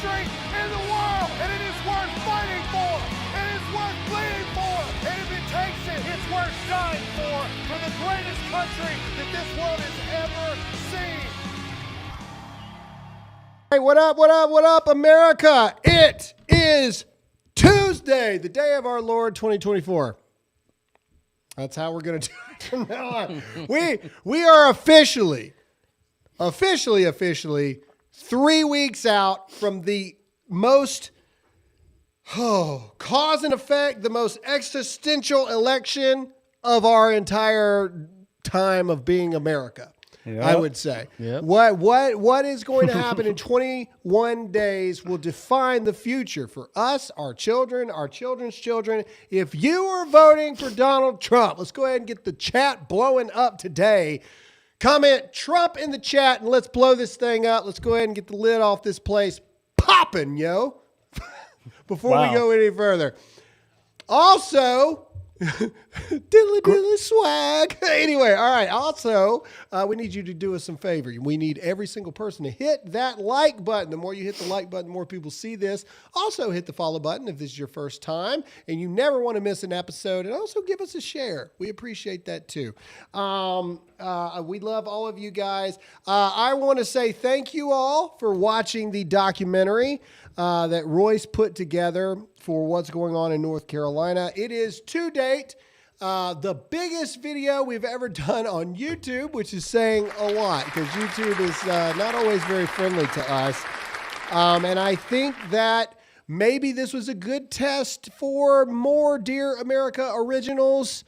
country in the world, and it is worth fighting for. It is worth bleeding for, and if it takes it, it's worth dying for the greatest country that this world has ever seen. Hey, what up, America? It is Tuesday, the day of our Lord 2024. That's how we're going to do it from now on. We are officially 3 weeks out from the most cause and effect, the most existential election of our entire time of being America. Yep. I would say. Yep. What is going to happen in 21 days will define the future for us, our children, our children's children. If you are voting for Donald Trump, let's go ahead and get the chat blowing up today. Comment Trump in the chat and let's blow this thing up. Let's go ahead and get the lid off this place popping, yo. Before we go any further. Also, diddly swag. Anyway, all right. Also, we need you to do us some favor. We need every single person to hit that like button. The more you hit the like button, the more people see this. Also, hit the follow button if this is your first time and you never want to miss an episode. And also give us a share. We appreciate that too. We love all of you guys. I want to say thank you all for watching the documentary that Royce put together for what's going on in North Carolina. It is to date the biggest video we've ever done on YouTube, which is saying a lot because YouTube is not always very friendly to us. And I think that maybe this was a good test for more Dear America originals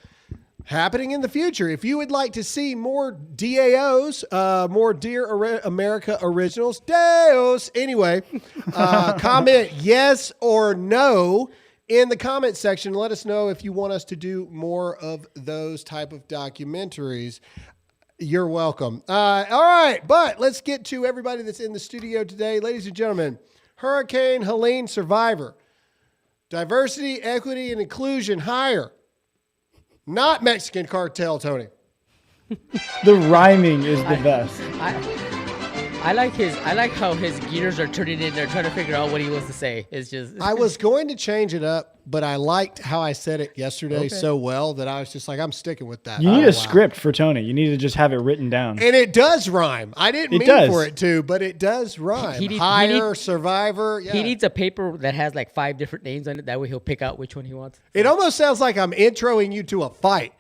happening in the future. If you would like to see more DAOs, more Dear America originals, DAOs, anyway, comment yes or no in the comment section. Let us know if you want us to do more of those type of documentaries. You're welcome. All right, but let's get to everybody that's in the studio today. Ladies and gentlemen, Hurricane Helene survivor, diversity, equity, and inclusion hire. Not Mexican cartel, Tony. The rhyming is the best. I like how his gears are turning in there, trying to figure out what he wants to say. It's just. I was going to change it up, but I liked how I said it yesterday so well that I was just like, I'm sticking with that. You need a script for Tony. You need to just have it written down. And it does rhyme. I didn't mean for it to, but it does rhyme. Survivor. Yeah. He needs a paper that has like 5 different names on it. That way he'll pick out which one he wants. It almost sounds like I'm introing you to a fight.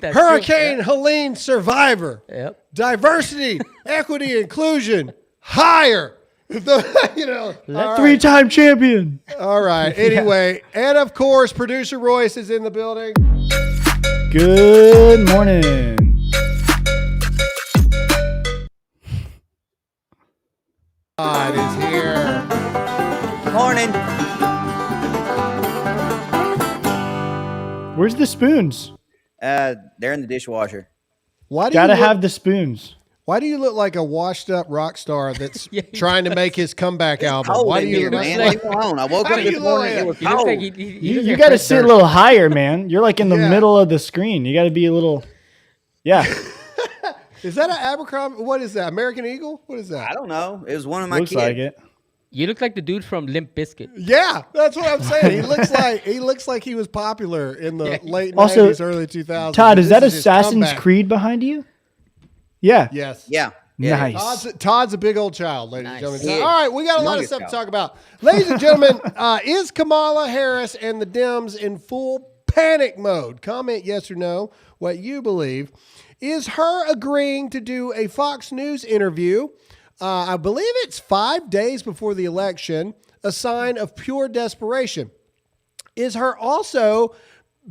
Hurricane Helene survivor. Yep. Diversity, equity, inclusion, hire. Three-time champion. All right. Anyway, and of course, producer Royce is in the building. Good morning. God is here. Morning. Where's the spoons? They're in the dishwasher. Why do Gotta have the spoons. Why do you look like a washed-up rock star that's trying to make his comeback album? Cold Why do in you here, man? Leave me alone. I woke up this morning. It was cold. You got to sit a little higher, man. You're like in the middle of the screen. You got to be a little. Yeah. Is that an Abercrombie? What is that? American Eagle? What is that? I don't know. It was one of my Looks kids. like it. You look like the dude from Limp Bizkit. Yeah, that's what I'm saying. He looks like he was popular in the late 90s, early 2000s. Todd, is that Assassin's Creed behind you? Yeah. Yes. Yeah. Nice. Todd's a big old child, ladies and gentlemen. Yeah. All right, we got a lot of stuff to talk about. Ladies and gentlemen, is Kamala Harris and the Dems in full panic mode? Comment yes or no what you believe. Is her agreeing to do a Fox News interview, I believe it's 5 days before the election, a sign of pure desperation? Is her also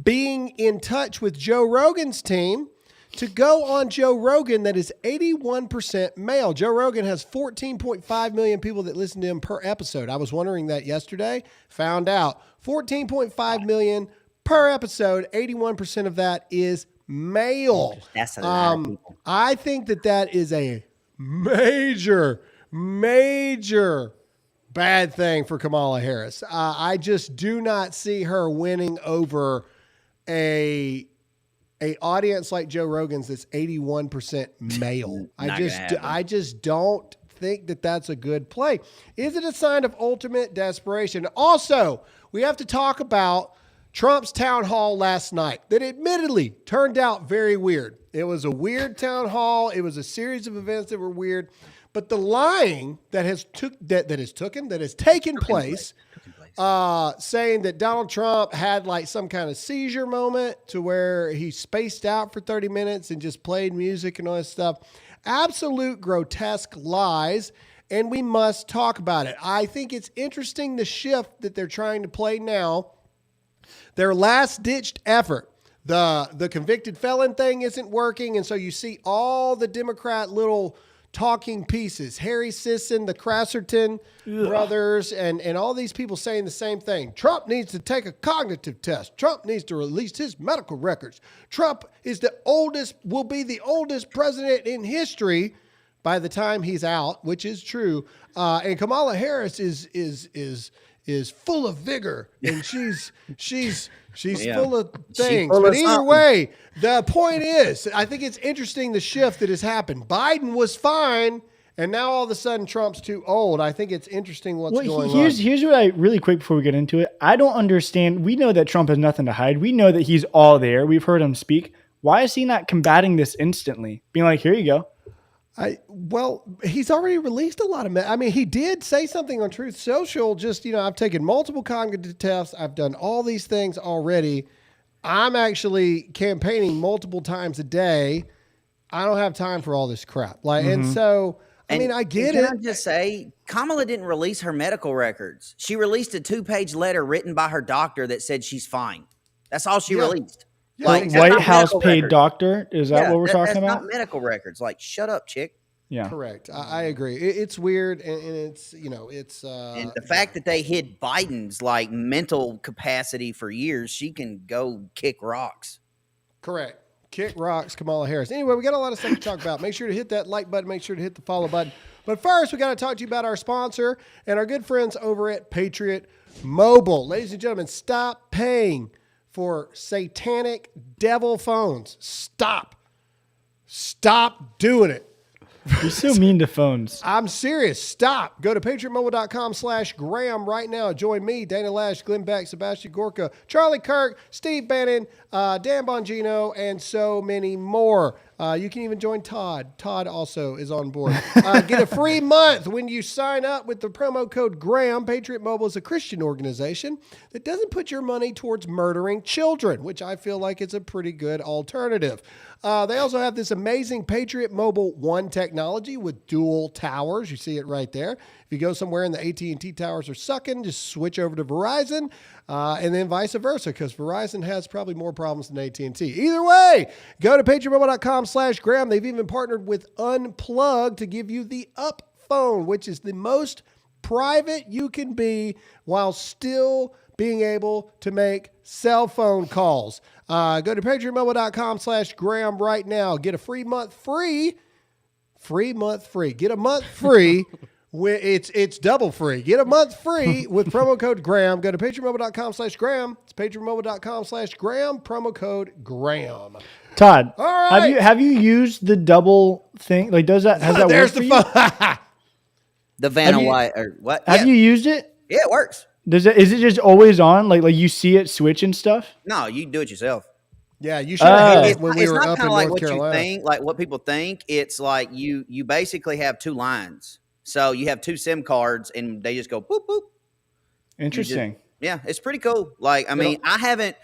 being in touch with Joe Rogan's team to go on Joe Rogan that is 81% male? Joe Rogan has 14.5 million people that listen to him per episode. I was wondering that yesterday. Found out 14.5 million per episode. 81% of that is male. That's a lot of people. I think that is a major bad thing for Kamala Harris. I just do not see her winning over a audience like Joe Rogan's that's 81% male. I just don't think that that's a good play. Is it a sign of ultimate desperation? Also, we have to talk about Trump's town hall last night that admittedly turned out very weird. It was a weird town hall. It was a series of events that were weird. But the lying that has taken place, saying that Donald Trump had like some kind of seizure moment to where he spaced out for 30 minutes and just played music and all this stuff. Absolute grotesque lies, and we must talk about it. I think it's interesting the shift that they're trying to play now. Their last-ditched effort. The convicted felon thing isn't working, and so you see all the Democrat little talking pieces. Harry Sisson, the Crasserton brothers, and all these people saying the same thing. Trump needs to take a cognitive test. Trump needs to release his medical records. Trump will be the oldest president in history by the time he's out, which is true. And Kamala Harris is full of vigor, and she's full of things. But either way, the point is, I think it's interesting the shift that has happened. Biden was fine, and now all of a sudden Trump's too old. I think it's interesting what's going on. Here's what I really quick before we get into it. I don't understand. We know that Trump has nothing to hide. We know that he's all there. We've heard him speak. Why is he not combating this instantly? Being like, here you go. Well, he's already released a lot of he did say something on Truth Social, I've taken multiple cognitive tests. I've done all these things already. I'm actually campaigning multiple times a day. I don't have time for all this crap. And so, I get it. Can I just say, Kamala didn't release her medical records. She released a 2-page letter written by her doctor that said she's fine. That's all she released. Like White House paid doctor? Is that what we're talking about? Not medical records. Like, shut up, chick. Yeah, correct. I agree. It's weird, and it's it's. And the fact that they hid Biden's like mental capacity for years, she can go kick rocks. Correct. Kick rocks, Kamala Harris. Anyway, we got a lot of stuff to talk about. Make sure to hit that like button. Make sure to hit the follow button. But first, we got to talk to you about our sponsor and our good friends over at Patriot Mobile. Ladies and gentlemen, stop paying for satanic devil phones. Stop doing it. You're so mean to phones. I'm serious. Stop. Go to patriotmobile.com/Graham right now. Join me, Dana Lash, Glenn Beck, Sebastian Gorka, Charlie Kirk, Steve Bannon, Dan Bongino, and so many more. You can even join Todd. Todd also is on board. Get a free month when you sign up with the promo code Graham. Patriot Mobile is a Christian organization that doesn't put your money towards murdering children, which I feel like is a pretty good alternative. They also have this amazing Patriot Mobile One technology with dual towers. You see it right there. If you go somewhere and the AT&T towers are sucking, just switch over to Verizon, and then vice versa, because Verizon has probably more problems than AT&T. Either way, go to patriotmobile.com/Graham. They've even partnered with Unplug to give you the Up phone, which is the most private you can be while still being able to make cell phone calls. Go to patriotmobile.com/Graham right now. Get a free month free. Get a month free. It's double free. Get a month free with promo code Graham. Go to patriotmobile.com/Graham. It's patriotmobile.com/Graham. Promo code Graham. Todd, all right. Have you used the double thing? Like, has that There's worked the for you? The Vanna White or what? Have you used it? Yeah, it works. Is it just always on? Like you see it switch and stuff? No, you can do it yourself. Yeah, you should have had it when we it's were not up in kind of like North what Carolina. you think, like what people think. It's like you basically have two lines. So you have two SIM cards, and they just go boop boop. Interesting. Yeah, it's pretty cool. Like, I mean, I haven't.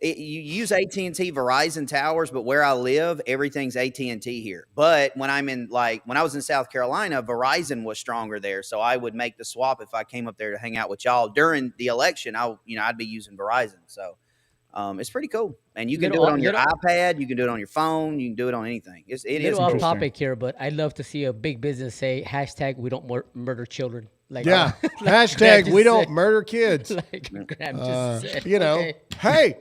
You use AT&T Verizon towers, but where I live, everything's AT&T here. But when when I was in South Carolina, Verizon was stronger there, so I would make the swap if I came up there to hang out with y'all during the election. I'd be using Verizon, so it's pretty cool. And you can do it on your iPad, you can do it on your phone, you can do it on anything. It is off topic here, but I'd love to see a big business say hashtag we don't murder children. Like, yeah, hashtag we don't murder kids. Like Graham just said. Hey.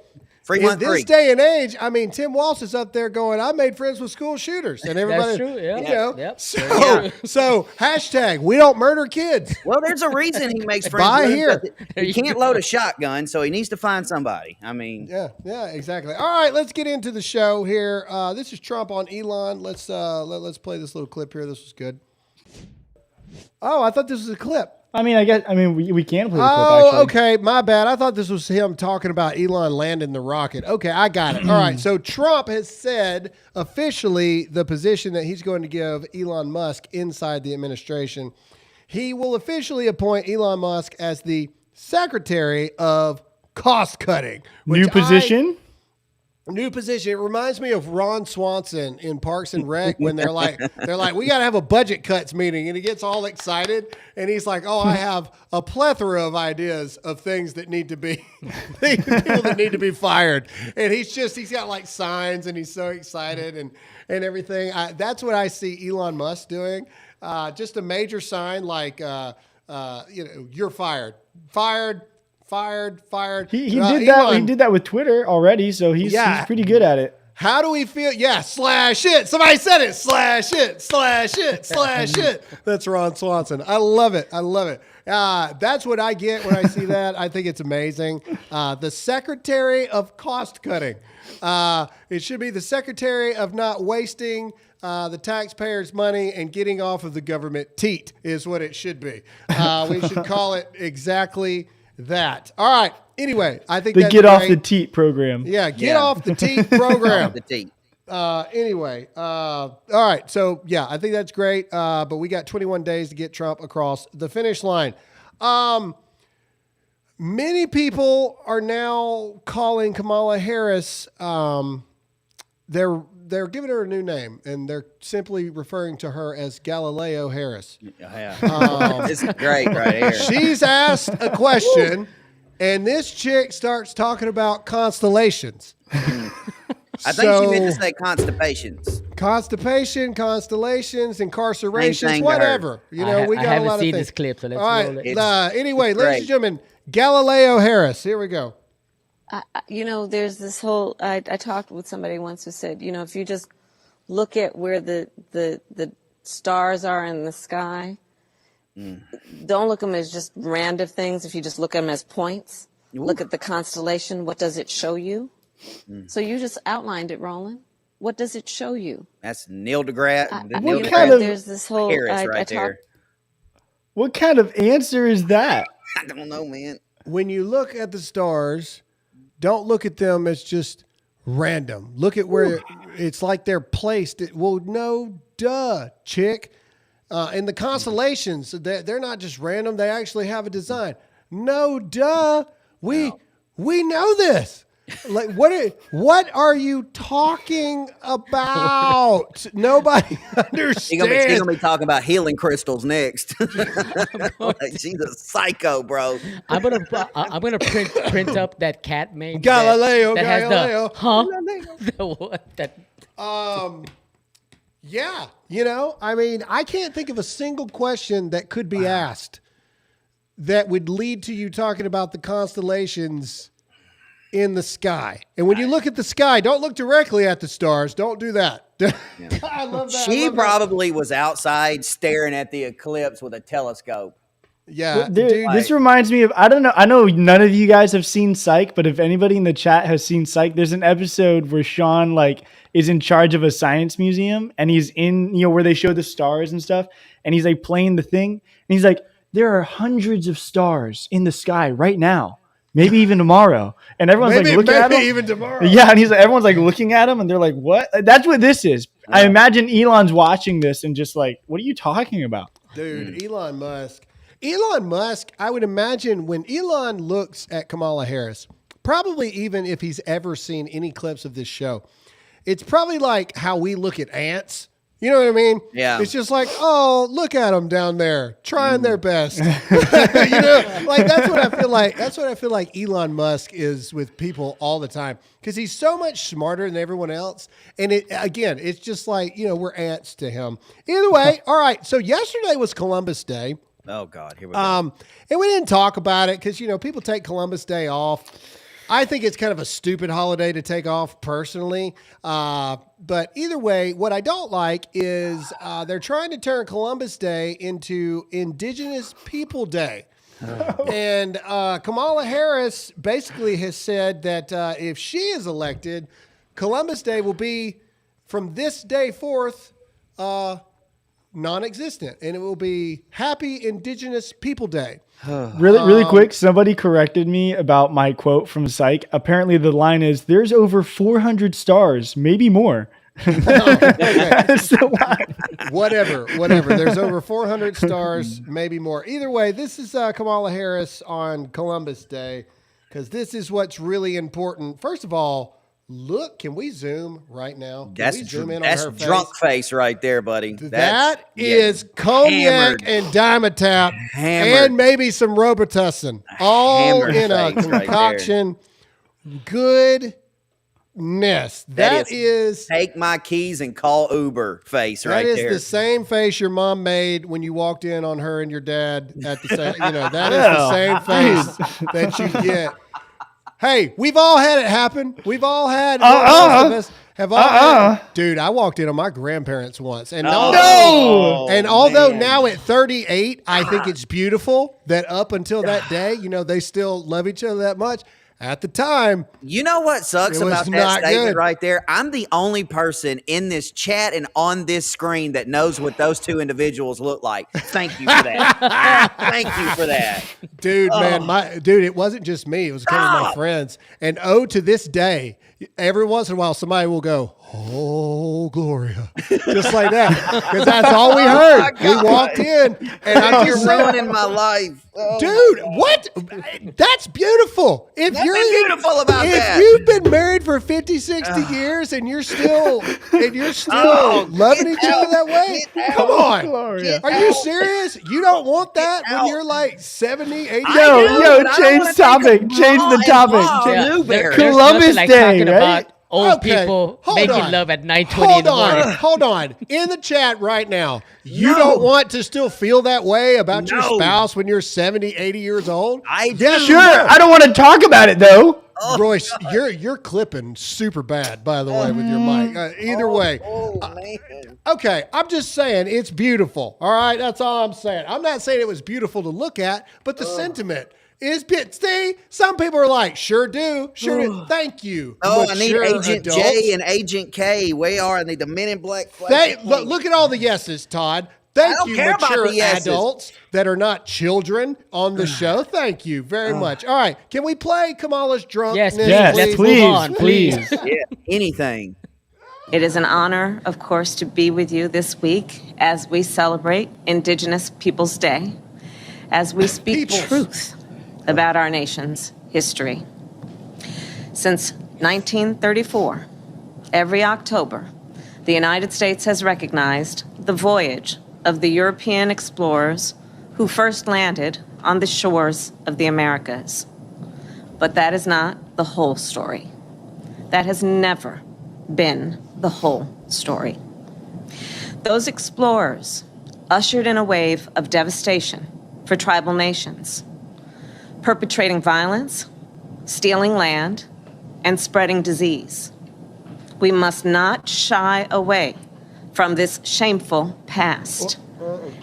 In this day and age, I mean, Tim Walz is up there going, I made friends with school shooters. And everybody, that's true, yeah. So hashtag, we don't murder kids. Well, there's a reason he makes friends Buy with here. He can't load a shotgun, so he needs to find somebody. I mean. Yeah, exactly. All right, let's get into the show here. This is Trump on Elon. Let's play this little clip here. This was good. Oh, I thought this was a clip. I mean, we can play the clip, Oh, actually. okay. My bad. I thought this was him talking about Elon landing the rocket. Okay, I got it. All right. So Trump has said officially the position that he's going to give Elon Musk inside the administration. He will officially appoint Elon Musk as the Secretary of Cost Cutting. New position? New position. It reminds me of Ron Swanson in Parks and Rec when they're like, we got to have a budget cuts meeting, and he gets all excited, and he's like, oh, I have a plethora of ideas of things that need to be, people that need to be fired, and he's got like signs, and he's so excited and everything. That's what I see Elon Musk doing. Just a major sign like, you're fired. He did that. Elon, He did that with Twitter already, so he's pretty good at it. How do we feel? Yeah, slash it. Somebody said it. Slash it. Slash it. Slash it. That's Ron Swanson. I love it. That's what I get when I see that. I think it's amazing. The Secretary of Cost Cutting. It should be the Secretary of Not Wasting the taxpayers' money and getting off of the government teat is what it should be. We should call it exactly that. All right. Anyway, I think that's Get great. Off the Teat program. Yeah, Get Off the Teat program. The teat. Anyway, all right. So, yeah, I think that's great. But we got 21 days to get Trump across the finish line. Many people are now calling Kamala Harris. They're giving her a new name, and they're simply referring to her as Galileo Harris. Yeah. This is great right here. She's asked a question, and this chick starts talking about constellations. I think she meant to say constipations. Constipation, constellations, incarcerations, Same thing to whatever. You know, we got a lot of things. I haven't seen this clip, so let's All roll it. right. Anyway, ladies great. and gentlemen, Galileo Harris. Here we go. There's this whole. I talked with somebody once who said, if you just look at where the stars are in the sky, don't look at them as just random things. If you just look at them as points, look at the constellation. What does it show you? So you just outlined it, Roland. What does it show you? That's Neil deGrasse. There's this whole. Harris right there. What kind of answer is that? I don't know, man. When you look at the stars, don't look at them as just random. Look at where it's like they're placed. Well, no, duh, chick. And the constellations, they're not just random. They actually have a design. No, duh. We know this. Like what are you talking about? Nobody understands. She's gonna be talking about healing crystals next. She's a psycho, bro. I'm gonna print up that cat meme. Galileo. Has the the what that. Yeah, I can't think of a single question that could be asked that would lead to you talking about the constellations in the sky. And when you look at the sky, don't look directly at the stars. Don't do that. I love that. She probably was outside staring at the eclipse with a telescope. Yeah. This reminds me of, I don't know. I know none of you guys have seen Psych, but if anybody in the chat has seen Psych, there's an episode where Sean is in charge of a science museum, and he's in, where they show the stars and stuff. And he's like playing the thing. And he's like, there are hundreds of stars in the sky right now. Maybe even tomorrow. And everyone's looking at him. Maybe even tomorrow. Yeah, and everyone's looking at him, and they're like, what? That's what this is. Yeah. I imagine Elon's watching this and just what are you talking about? Dude, Elon Musk, I would imagine when Elon looks at Kamala Harris, probably even if he's ever seen any clips of this show, it's probably like how we look at ants. You know what I mean? Yeah. It's just like, oh, look at them down there trying their best. That's what I feel like. That's what I feel like Elon Musk is with people all the time, because he's so much smarter than everyone else. And it's just like, we're ants to him. Either way, all right. So yesterday was Columbus Day. Oh God, here we go. And we didn't talk about it because, people take Columbus Day off. I think it's kind of a stupid holiday to take off personally. But either way, what I don't like is they're trying to turn Columbus Day into Indigenous People Day. And Kamala Harris basically has said that if she is elected, Columbus Day will be from this day forth non-existent, and it will be Happy Indigenous People Day. Really quick, somebody corrected me about my quote from Psych. Apparently the line is, there's over 400 stars, maybe more. That's the line. Whatever. There's over 400 stars, maybe more. Either way, this is Kamala Harris on Columbus Day, because this is what's really important. First of all, look, can we zoom right now? That's zoom in that's on her drunk face? face right there, buddy. That is cognac hammered. and Dimetap Hammered. and maybe some Robitussin, all Hammered in a face right concoction. Goodness, that is take my keys and call Uber face right there. That is the same face your mom made when you walked in on her and your dad at the same. That is the same face that you get. Hey, we've all had it happen. We've all had. Most of us have all. Had, dude, I walked in on my grandparents once, and although now at 38, I think it's beautiful that up until that day, they still love each other that much. At the time, you know what sucks about that statement right there? I'm the only person in this chat and on this screen that knows what those two individuals look like. Thank you for that. Thank you for that. Dude, man, it wasn't just me. It was a couple of my friends. And to this day, every once in a while, somebody will go, "Oh, Gloria," just like that, because that's all we heard. We walked in, and I'm just ruining my life. Dude, what? That's beautiful. If you're beautiful about that. If you've been married for 50, 60 years and you're still loving each other that way, come on. Gloria. Are you serious? You don't want that when you're like 70, 80? Yo, change topic. Change the topic. There's Columbus nothing like Day, talking right? about old people making love at 9:20 in the morning. Hold on. In the chat right now, you don't want to still feel that way about your spouse when you're 70, 80 years old? I do. Sure. I don't want to talk about it, though. Royce, you're clipping super bad, by the way, with your mic. Either way. Man. Okay, I'm just saying it's beautiful. All right, that's all I'm saying. I'm not saying it was beautiful to look at, but the sentiment is see, some people are like, sure do. Thank you. Oh, I need mature Agent adults. J and Agent K. We are. I need the Men in Black flag. Look at all the yeses, Todd. Thank you, care about mature the yeses. adults that are not children on the show. Thank you very much. All right, can we play Kamala's drunk? Yes, Yes, please. Move on, please. Yeah, anything. It is an honor, of course, to be with you this week as we celebrate Indigenous Peoples Day, as we speak truth about our nation's history. Since 1934, every October, the United States has recognized the voyage of the European explorers who first landed on the shores of the Americas. But that is not the whole story. That has never been the whole story. Those explorers ushered in a wave of devastation for tribal nations, perpetrating violence, stealing land, and spreading disease. We must not shy away from this shameful past,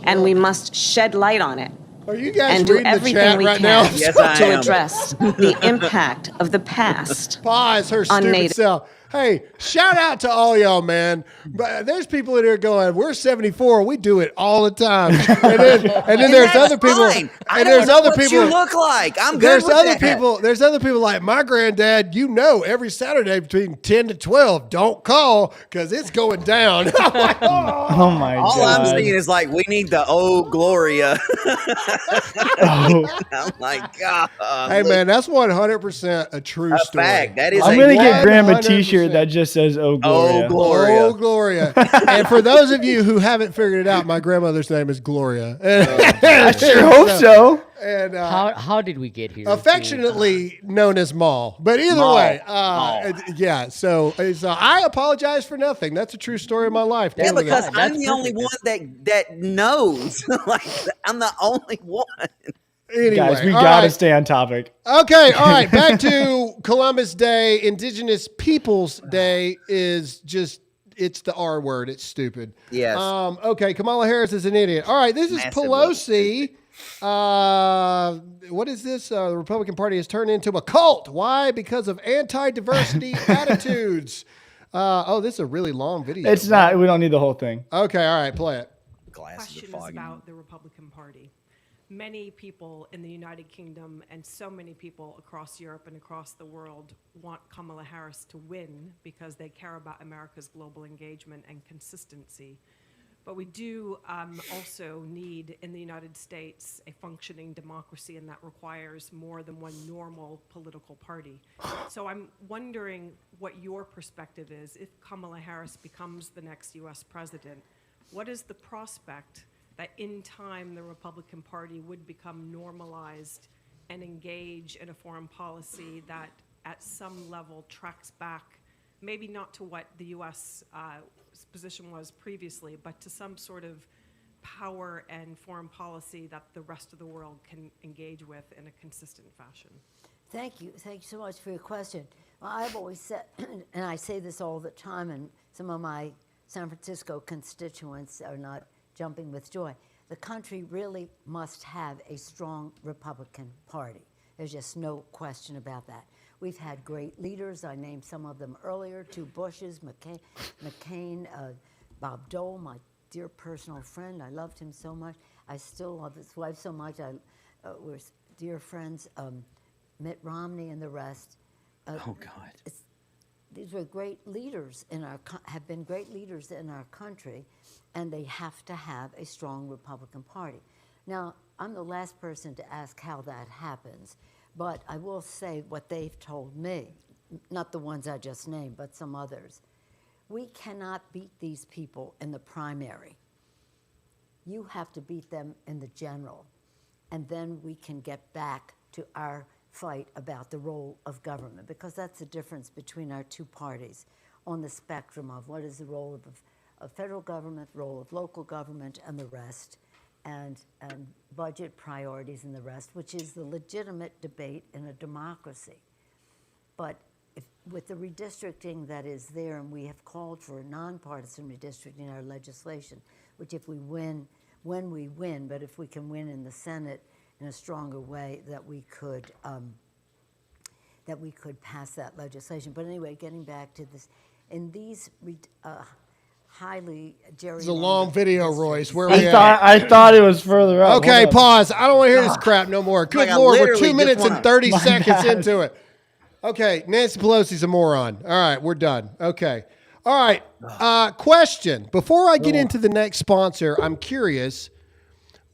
and we must shed light on it Are you guys and do reading the everything chat we right can now? Yes, I to am. address the impact of the past. Pause her On stupid Native- self. Hey, shout out to all y'all, man. But there's people in here going, we're 74. We do it all the time. And then there's that's other people. fine. I And don't there's know other what people. you look like. I'm good There's with other that. people. There's other people like my granddad. Every Saturday between 10 to 12, don't call because it's going down. I'm like, Oh my All god. I'm seeing is like, we need the old Gloria. Oh. I'm like, God. hey man, that's 100% a true a story. fact. That is I'm a gonna get fact. Graham a 100%. T-shirt that just says "Oh Gloria." Oh, Gloria. Oh, Gloria. And for those of you who haven't figured it out, my grandmother's name is Gloria. I sure hope so. And How did we get here? affectionately known as Maul. But either Maul. way, Maul. yeah. So I apologize for nothing. That's a true story of my life. Yeah, Deal with because it. I'm That's the only perfect. one that knows. Like, I'm the only one. Anyway, Guys, we all gotta right. stay on topic. Okay, all right. Back to Columbus Day. Indigenous Peoples Day is just, it's the R word. It's stupid. Yes. Okay, Kamala Harris is an idiot. All right, this is Massive Pelosi. What is this? The Republican Party has turned into a cult. Why? Because of anti-diversity attitudes. This is a really long video. It's not. We don't need the whole thing. Okay, all right, play it. Glasses are question is fogging. about the Republican Party. Many people in the United Kingdom and so many people across Europe and across the world want Kamala Harris to win because they care about America's global engagement and consistency. But we do also need in the United States a functioning democracy, and that requires more than one normal political party. So I'm wondering what your perspective is if Kamala Harris becomes the next US president. What is the prospect that in time the Republican Party would become normalized and engage in a foreign policy that at some level tracks back, maybe not to what the U.S. Position was previously, but to some sort of power and foreign policy that the rest of the world can engage with in a consistent fashion? Thank you. Thank you so much for your question. Well, I've always said, and I say this all the time, and some of my San Francisco constituents are not jumping with joy. The country really must have a strong Republican Party. There's just no question about that. We've had great leaders. I named some of them earlier, 2 Bushes, McCain, Bob Dole, my dear personal friend. I loved him so much. I still love his wife so much. We're dear friends, Mitt Romney and the rest. Oh, God. These were great leaders have been great leaders in our country, and they have to have a strong Republican Party. Now, I'm the last person to ask how that happens, but I will say what they've told me, not the ones I just named, but some others. We cannot beat these people in the primary. You have to beat them in the general, and then we can get back to our fight about the role of government, because that's the difference between our 2 parties on the spectrum of what is the role of federal government, role of local government, and the rest, and budget priorities and the rest, which is the legitimate debate in a democracy. But with the redistricting that is there, and we have called for a nonpartisan redistricting in our legislation, which if we win, when we win, but if we can win in the Senate in a stronger way, that we could pass that legislation. But anyway, getting back to this, in these highly gerrymandered. It's a long video, Royce. Where we at? I thought it was further up. Okay, pause. I don't want to hear this crap no more. Good Like, Lord, we're literally 2 minutes and 30 My seconds bad. into it. Okay, Nancy Pelosi's a moron. All right, we're done. Okay. All right, question. Before I get into the next sponsor, I'm curious,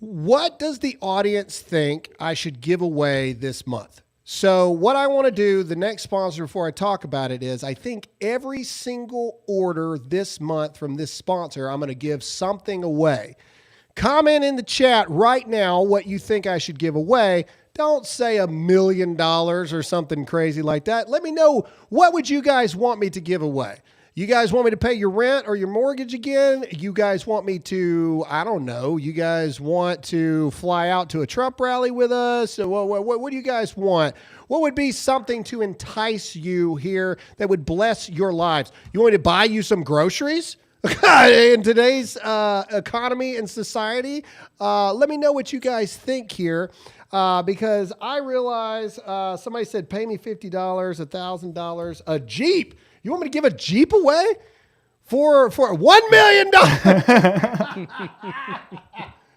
what does the audience think I should give away this month? So what I want to do, the next sponsor before I talk about it is, I think every single order this month from this sponsor, I'm going to give something away. Comment in the chat right now what you think I should give away. Don't say $1 million or something crazy like that. Let me know, what would you guys want me to give away? You guys want me to pay your rent or your mortgage again? You guys want me to, I don't know, you guys want to fly out to a Trump rally with us? What do you guys want? What would be something to entice you here that would bless your lives? You want me to buy you some groceries? In today's economy and society, let me know what you guys think here, because I realize somebody said pay me $50, $1,000, a Jeep. You want me to give a Jeep away for $1 million?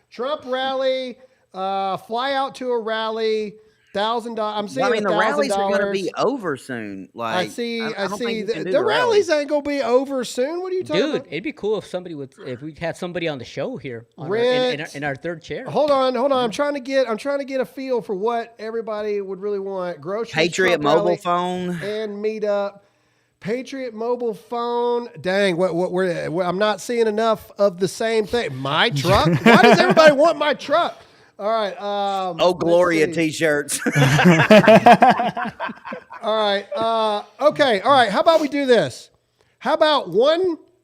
Trump rally, fly out to a rally, $1,000. I'm seeing Well, I mean, the rallies are going to $1,000. be over soon. Like, I see. don't think you can do The rallies ain't gonna be over soon. What are you talking Dude, about? it'd be cool if we had somebody on the show here in our third chair. Hold on. I'm trying to get a feel for what everybody would really want. Groceries, Patriot Trump mobile rally, phone. and meetup. Patriot mobile phone. Dang, I'm not seeing enough of the same thing. My truck. Why does everybody want my truck? All right. Oh, Gloria t-shirts. All right. Okay. All right. How about we do this? How about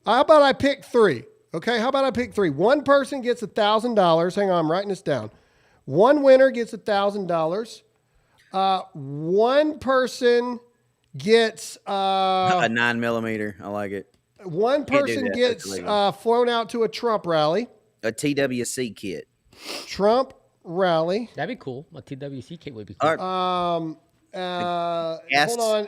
I pick 3? Okay. How about I pick 3? One person gets $1,000. Hang on. I'm writing this down. One winner gets $1,000. One person gets a 9mm. I like it. One Can't do person that. gets That's illegal. flown out to a Trump rally. A TWC kit. Trump rally. That'd be cool. A TWC kit would be cool. All right. Hold on.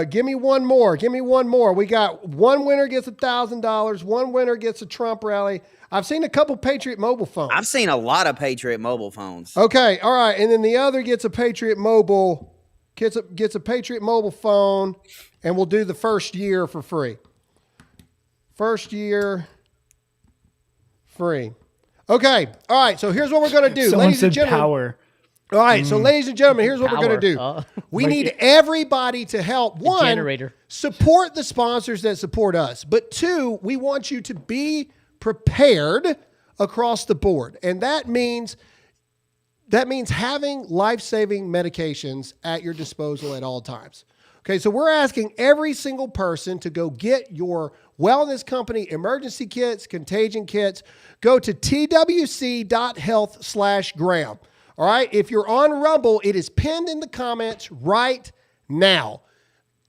Give me one more. We got one winner gets $1,000. One winner gets a Trump rally. I've seen a couple Patriot mobile phones. I've seen a lot of Patriot mobile phones. Okay. All right. And then the other gets a Patriot mobile, gets a Patriot mobile phone, and we'll do the first year for free. First year free. Okay. All right. So here's what we're going to do. Someone Ladies and said gentlemen. power. All right, so ladies and gentlemen, here's what we're going to do. We need everybody to help. One, generator. Support the sponsors that support us. But two, we want you to be prepared across the board. And that means having life-saving medications at your disposal at all times. Okay, so we're asking every single person to go get your wellness company emergency kits, contagion kits. Go to twc.health/Graham. All right, if you're on Rumble, it is pinned in the comments right now.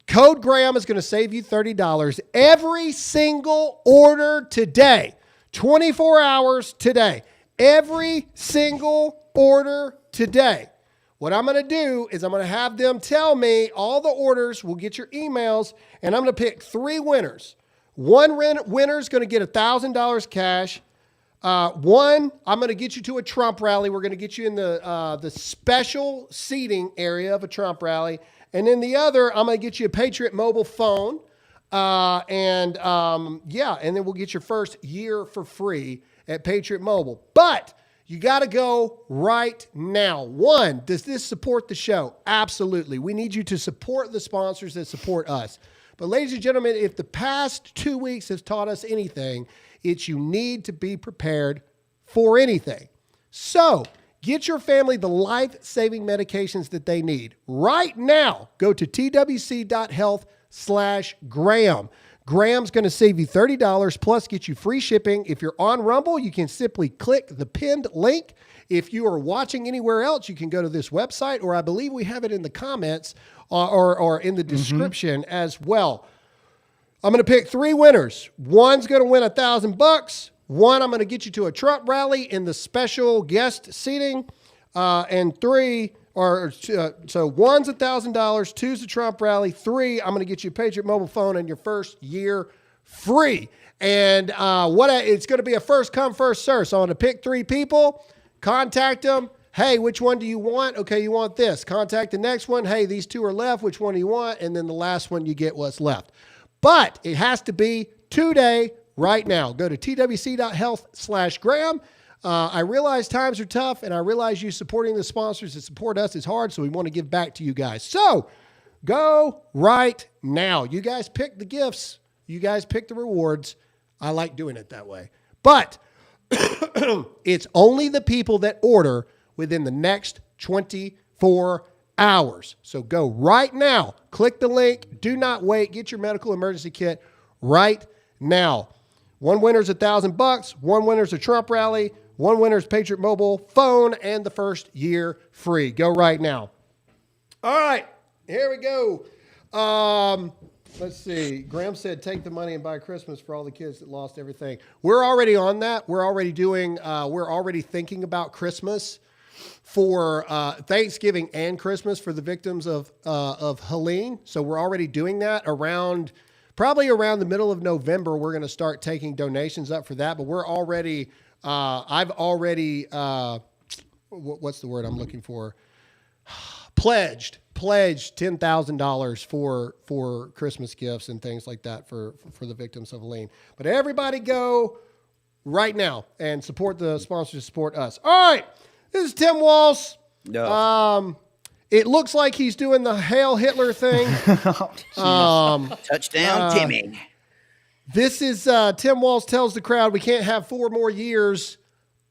Code Graham is going to save you $30 every single order today, 24 hours today, every single order today. What I'm going to do is I'm going to have them tell me all the orders. We'll get your emails, and I'm going to pick 3 winners. One winner is going to get $1,000 cash. One, I'm going to get you to a Trump rally. We're going to get you in the special seating area of a Trump rally. And then the other, I'm going to get you a Patriot mobile phone. And then we'll get your first year for free at Patriot Mobile. But you got to go right now. One, does this support the show? Absolutely. We need you to support the sponsors that support us. But ladies and gentlemen, if the past 2 weeks has taught us anything, it's you need to be prepared for anything. So get your family the life-saving medications that they need. Right now, go to twc.health/Graham. Graham's going to save you $30 plus get you free shipping. If you're on Rumble, you can simply click the pinned link. If you are watching anywhere else, you can go to this website, or I believe we have it in the comments or in the description as well. I'm going to pick 3 winners. One's going to win $1,000. One, I'm going to get you to a Trump rally in the special guest seating. And 3, so one's $1,000, 2's a Trump rally, 3, I'm going to get you a Patriot mobile phone and your first year free. And it's going to be a first come, first serve. So I'm going to pick 3 people, contact them. Hey, which one do you want? Okay, you want this. Contact the next one. Hey, these 2 are left. Which one do you want? And then the last one, you get what's left. But it has to be today, right now. Go to twc.health/Graham. I realize times are tough, and I realize you supporting the sponsors that support us is hard, so we want to give back to you guys. So go right now. You guys pick the gifts. You guys pick the rewards. I like doing it that way. But it's only the people that order within the next 24 hours. So go right now. Click the link. Do not wait. Get your medical emergency kit right now. One winner's $1,000. One winner's a Trump rally. One winner's Patriot mobile phone and the first year free. Go right now. All right, here we go. Let's see. Graham said, take the money and buy Christmas for all the kids that lost everything. We're already on that. We're already thinking about Christmas for Thanksgiving and Christmas for the victims of Helene. So we're already doing that probably around the middle of November. We're going to start taking donations up for that, but we're already, what's the word I'm looking for? Pledged $10,000 for Christmas gifts and things like that for the victims of Helene. But everybody go right now and support the sponsors, support us. All right. This is Tim Walz. No. It looks like he's doing the Hail Hitler thing. Touchdown, Timmy. This is Tim Walz tells the crowd we can't have 4 more years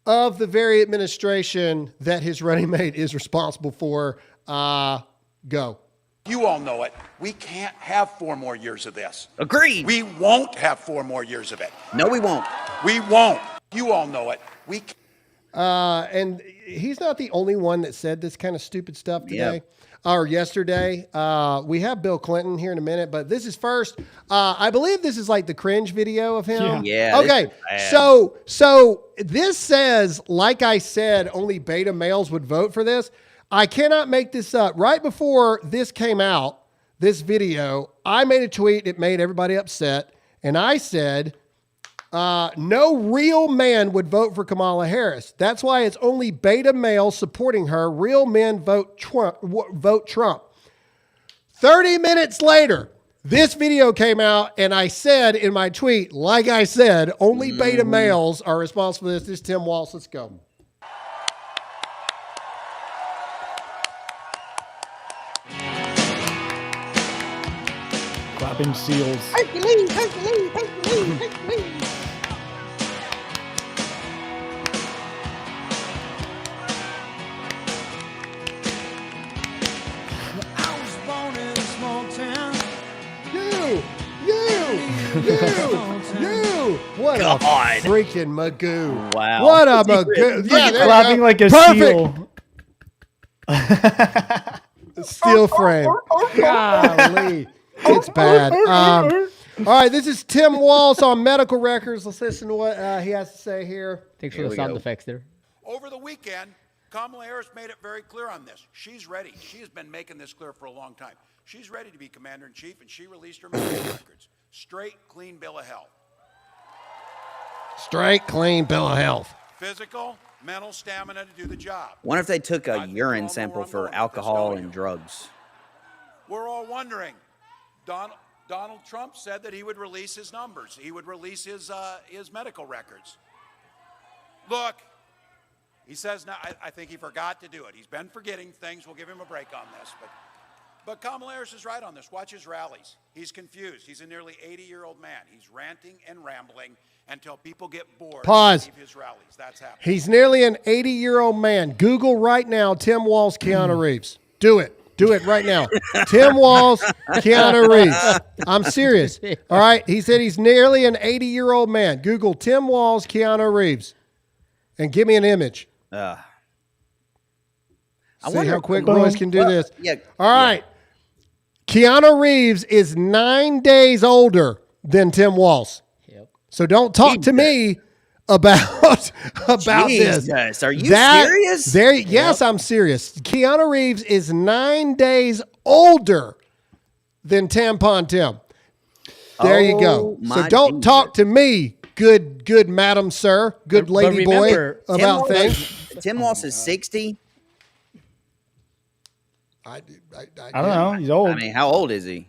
of the very administration that his running mate is responsible for. Go. You all know it. We can't have 4 more years of this. Agreed. We won't have 4 more years of it. No, we won't. We won't. You all know it. We can't. And he's not the only one that said this kind of stupid stuff today or yesterday. We have Bill Clinton here in a minute, but this is first. I believe this is like the cringe video of him. Yeah. Okay. So this says, like I said, only beta males would vote for this. I cannot make this up. Right before this came out, this video, I made a tweet. It made everybody upset. And I said, no real man would vote for Kamala Harris. That's why it's only beta males supporting her. Real men vote Trump. 30 minutes later, this video came out, and I said in my tweet, like I said, only beta males are responsible for this. This is Tim Walz. Let's go. Clapping seals. Hercules, Hercules, Hercules, Hercules. You. What God. a freaking magoo. Wow. What a magoo. Yeah, there Clapping you go. like a Perfect. seal. Steel frame. Golly. It's bad. All right, this is Tim Walz on Medical Records. Let's listen to what he has to say here. Thanks for the sound effects there. Over the weekend, Kamala Harris made it very clear on this. She's ready. She has been making this clear for a long time. She's ready to be commander-in-chief, and she released her medical records. Straight, clean bill of health. Straight, clean bill of health. Physical, mental stamina to do the job. Wonder if they took a urine sample for alcohol and drugs. We're all wondering. Donald Trump said that he would release his numbers. He would release his medical records. Look, he says now. I think he forgot to do it. He's been forgetting things. We'll give him a break on this, But Kamala Harris is right on this. Watch his rallies. He's confused. He's a nearly 80-year-old man. He's ranting and rambling until people get bored. Pause. Leave his rallies. That's happening. He's nearly an 80-year-old man. Google right now Tim Walz, Keanu Reeves. Do it. Do it right now. Tim Walz, Keanu Reeves. I'm serious. All right. He said he's nearly an 80-year-old man. Google Tim Walz, Keanu Reeves. And give me an image. I See wonder how quick Royce can do this. Yeah. All right. Keanu Reeves is 9 days older than Tim Walz. Yep. So don't talk to me about Jesus, this. are you serious? Yes, I'm serious. Keanu Reeves is 9 days older than Tampon Tim. There you go. So don't talk to me, good madam, sir, good lady boy, about things. Tim Walz is 60. I don't know. He's old. I mean, how old is he?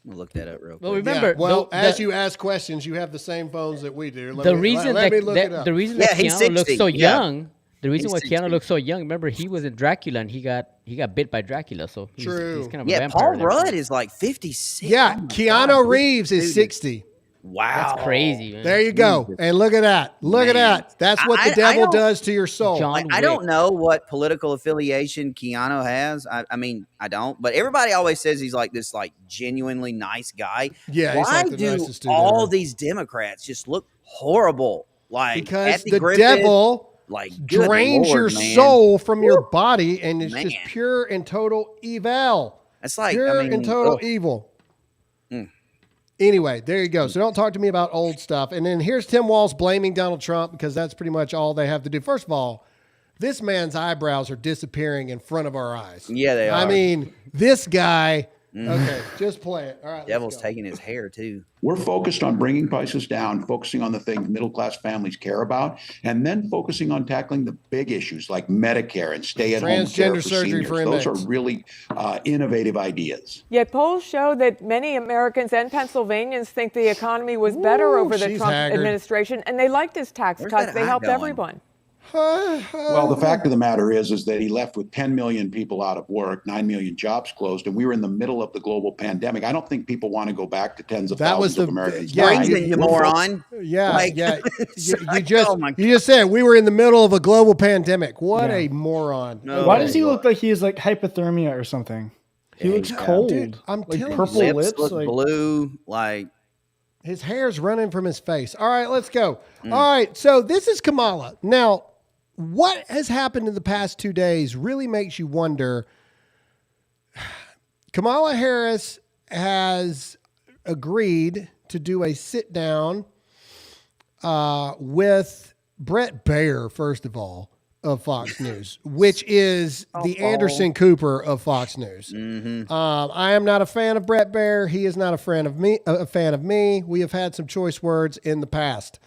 We'll look that up real quick. Well, remember, as you ask questions, you have the same phones that we do. The reason that he's Keanu looks 60. so Yeah. young, the reason why Keanu looks so young, remember he was in Dracula and he got bit by Dracula, so he's kind of a vampire. Paul there. Rudd is like 56. Yeah, Keanu Reeves is 60. Wow. That's crazy, man. There you go. And look at that. Look at that. That's what the devil does to your soul. I don't know what political affiliation Keanu has. I mean, I don't. But everybody always says he's like this like genuinely nice guy. Yeah, Why he's like the nicest dude all ever. these Democrats just look horrible? Like Because Kathy the Griffin, devil like good drains Lord, your man. soul from your body, and it's Man. just pure and total evil. It's like Pure I mean, and total ugh. evil. Anyway, there you go. So don't talk to me about old stuff. And then here's Tim Walz blaming Donald Trump because that's pretty much all they have to do. First of all, this man's eyebrows are disappearing in front of our eyes. Yeah, they are. I mean, this guy. Okay, just play it. All right. Devil's taking his hair too. We're focused on bringing prices down, focusing on the things middle-class families care about, and then focusing on tackling the big issues like Medicare and stay-at-home care Transgender for surgery seniors. for Those inmates. are really innovative ideas. Yet polls show that many Americans and Pennsylvanians think the economy was better over the she's Trump haggard. administration, and they liked his tax Where's cuts. that They eye helped going? everyone. Well, the fact of the matter is that he left with 10 million people out of work, 9 million jobs closed, and we were in the middle of the global pandemic. I don't think people want to go back to tens of That was thousands of the- Americans. yeah, dying. Reason, you moron. Yeah, Like, yeah. it's You like, just oh my you just said we were in the middle of a global pandemic. What Yeah. a moron. No. Why does he look like he has like hypothermia or something? He looks cold. Dude, I'm like telling you. purple Lips lips. look Like, blue. Like His hair's running from his face. All right, let's go. All right, so this is Kamala. Now, what has happened in the past 2 days really makes you wonder. Kamala Harris has agreed to do a sit down with Brett Baer, first of all. of Fox News, which is the Anderson Cooper of Fox News. I am not a fan of Bret Baier. He is not a fan of me. We have had some choice words in the past.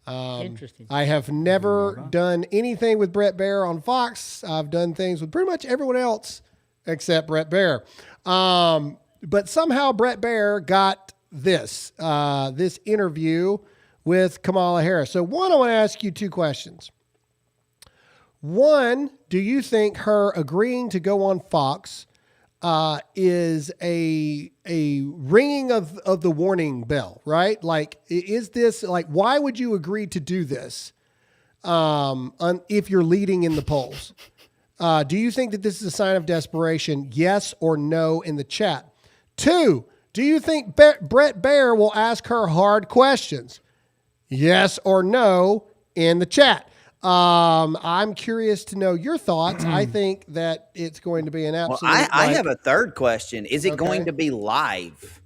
Interesting. I have never done anything with Bret Baier on Fox. I've done things with pretty much everyone else except Bret Baier. But somehow Bret Baier got this interview with Kamala Harris. So one, I want to ask you two questions. One, do you think her agreeing to go on Fox is a ringing of the warning bell, right? Like, is this like, why would you agree to do this if you're leading in the polls? Do you think that this is a sign of desperation? Yes or no in the chat. Two, do you think Bret Baier will ask her hard questions? Yes or no in the chat. I'm curious to know your thoughts. I think that it's going to be an absolute. Well, I have a third question. Is it going to be live?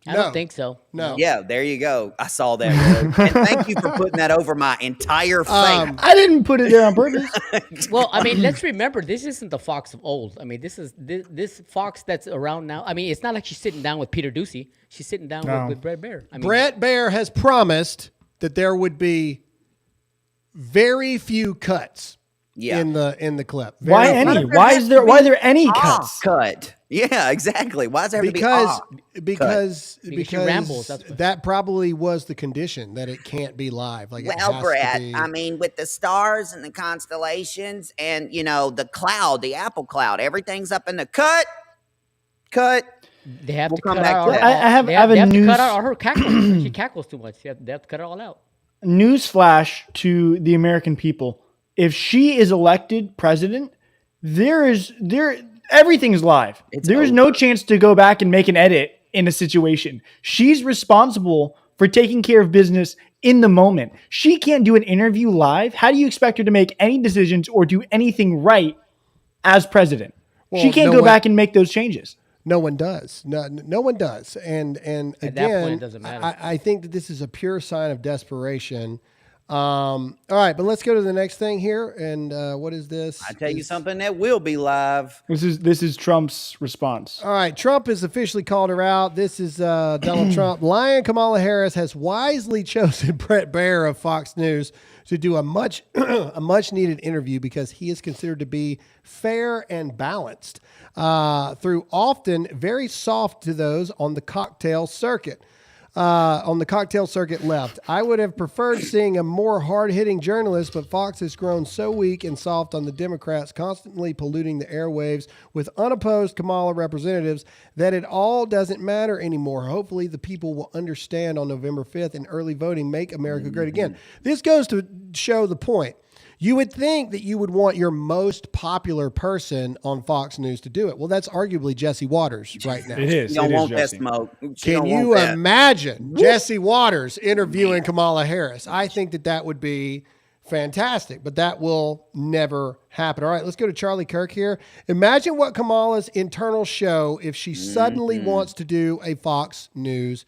I don't think so. No. Yeah, there you go. I saw that. And thank you for putting that over my entire face. I didn't put it there on purpose. Well, I mean, let's remember, this isn't the Fox of old. I mean, this is this Fox that's around now. I mean, it's not like she's sitting down with Peter Ducey. She's sitting down with Bret Baier. I mean, Bret Baier has promised that there would be very few cuts in the clip. Why any? Why are there any cuts? Cut. Yeah, exactly. Why does there have because to be Because she rambles, that's why. that probably was the condition, that it can't be live. Like, Well, Brett, I mean, with the stars and the constellations and, the cloud, the Apple cloud, everything's up in the cut. they have to come cut back out. to that. I have They have to news. cut out her cackles. She cackles too much. They have to cut it all out. Newsflash to the American people: if she is elected president, everything is live. There is no chance to go back and make an edit in a situation. She's responsible for taking care of business in the moment. She can't do an interview live. How do you expect her to make any decisions or do anything right as president? Well, she can't go back and make those changes. No one does. No one does. And At again, that point, it doesn't matter. I think that this is a pure sign of desperation. All right, but let's go to the next thing here. And what is this? I tell you something that will be live. This is Trump's response. All right, Trump has officially called her out. This is Donald Trump. Lion Kamala Harris has wisely chosen Bret Baier of Fox News to do a much needed interview because he is considered to be fair and balanced through often very soft to those on the cocktail circuit. Left. I would have preferred seeing a more hard-hitting journalist, but Fox has grown so weak and soft on the Democrats, constantly polluting the airwaves with unopposed Kamala representatives, that it all doesn't matter anymore. Hopefully the people will understand on November 5th and early voting, make America great again. This goes to show the point. You would think that you would want your most popular person on Fox News to do it. Well, that's arguably Jesse Waters right now. It is. You don't It is want that Jesse. smoke. Can you imagine Jesse Waters interviewing Kamala Harris? I think that would be fantastic, but that will never happen. All right, let's go to Charlie Kirk here. Imagine what Kamala's internal show if she suddenly wants to do a Fox News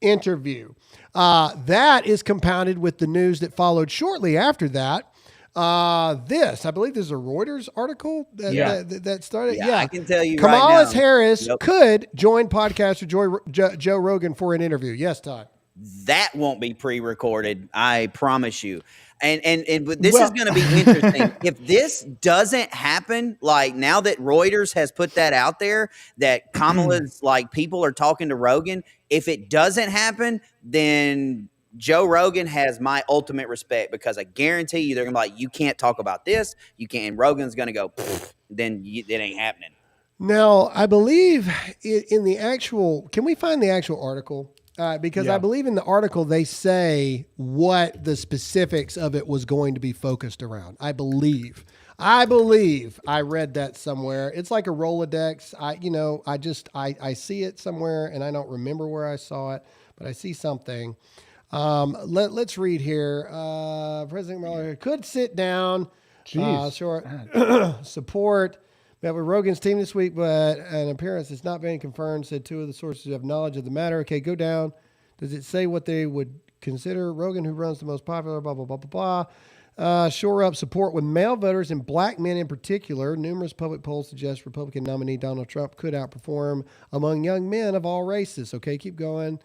interview. That is compounded with the news that followed shortly after that. I believe this is a Reuters article that started. Yeah, I can tell you Kamala right now. Harris could join podcaster Joe Rogan for an interview. Yes, Todd. That won't be pre-recorded. I promise you. And but this is going to be interesting. If this doesn't happen, like now that Reuters has put that out there, that Kamala's like people are talking to Rogan. If it doesn't happen, then Joe Rogan has my ultimate respect because I guarantee you they're going to be like, you can't talk about this. You can't. And Rogan's going to go, then it ain't happening. Now, I believe in the actual, can we find the actual article? Because I believe in the article, they say what the specifics of it was going to be focused around. I believe I read that somewhere. It's like a Rolodex. I see it somewhere and I don't remember where I saw it, but I see something. Let's read here. President Mueller could sit down, support met with Rogan's team this week, but an appearance that's not being confirmed, said two of the sources have knowledge of the matter. Okay, go down. Does it say what they would consider? Rogan, who runs the most popular, blah, blah, blah, blah, shore up support with male voters and black men in particular. Numerous public polls suggest Republican nominee Donald Trump could outperform among young men of all races. Okay, keep going.